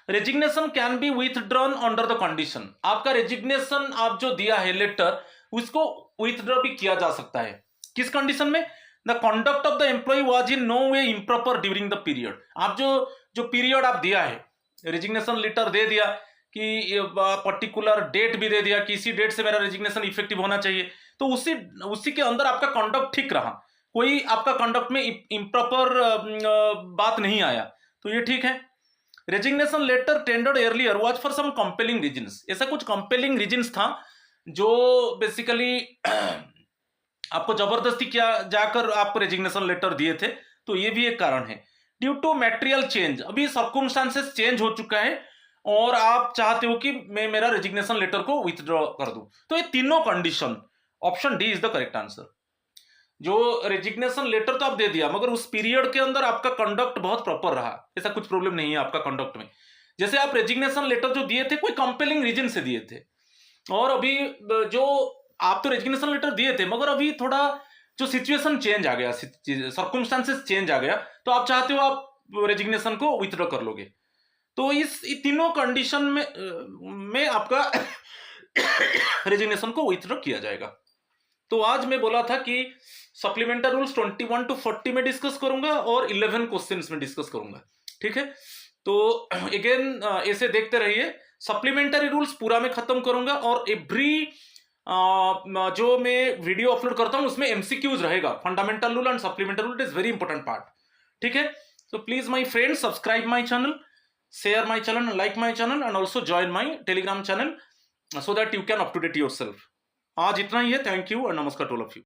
Speaker 1: resignation can be withdrawn under the condition, आपका रेजिग्नेशन आप जो दिया है लेटर, उसको विथड्रॉ भी किया जा सकता है। किस कंडीशन में? The conduct of the employ was in no way improper during the period, आप जो पीरियड आप दिया है, रेजिग्नेशन लेटर दे दिया कि पर्टिकुलर डेट भी दे दिया कि इसी डेट से मेरा रेजिग्नेशन इफेक्टिव होना चाहिए, तो उसी के अंदर आपका कंडक्ट ठीक रहा, कोई आपका कंडक्ट में इम्प्रॉपर बात नहीं आया, तो ये ठीक है। Resignation letter tendered earlier was for some compelling reasons, ऐसा कुछ कंपेलिंग रीजंस था जो बेसिकली आपको जबरदस्ती क्या जाकर आप रेजिग्नेशन लेटर दिए थे, तो ये भी एक कारण है। ड्यू टू मैटेरियल चेंज, अभी सर्कमस्टांसेस चेंज हो चुका है और आप चाहते हो कि मैं मेरा रेजिग्नेशन लेटर को विथड्रॉ कर दूं, तो ये तीनों condition, option D is the correct answer. जो रेजिग्नेशन लेटर तो आप दे दिया, मगर उस पीरियड के अंदर आपका कंडक्ट बहुत प्रॉपर रहा, ऐसा कुछ प्रॉब्लम नहीं है आपका कंडक्ट में। जैसे आप रेजिग्नेशन लेटर जो दिए थे कोई कंपेलिंग रीजन से दिए थे, और अभी जो आप तो रेजिग्नेशन लेटर दिए थे मगर अभी थोड़ा जो सिचुएशन चेंज आ गया, सर्कमस्टांसेस चेंज आ गया, तो आप चाहते हो आप रेजिग्नेशन को विथड्रॉ कर लोगे, तो इस तीनों कंडीशन में आपका रेजिग्नेशन को विथड्रॉ किया जाएगा। तो आज मैं बोला था कि सप्लीमेंट्री रूल्स 21 to 40 में डिस्कस करूंगा और 11 क्वेश्चंस में डिस्कस करूंगा। ठीक है, तो अगेन ऐसे देखते रहिए, सप्लीमेंट्री रूल्स पूरा मैं खत्म करूंगा और एवरी जो मैं वीडियो अपलोड करता हूं उसमें एमसीक्यूज रहेगा, fundamental rule and supplementary rule is very important part. ठीक है, so please my friends subscribe my channel, share my channel, like my channel and also join my telegram channel so that you can up to date yourself. आज इतना ही है, thank you और नमस्कार to all of you.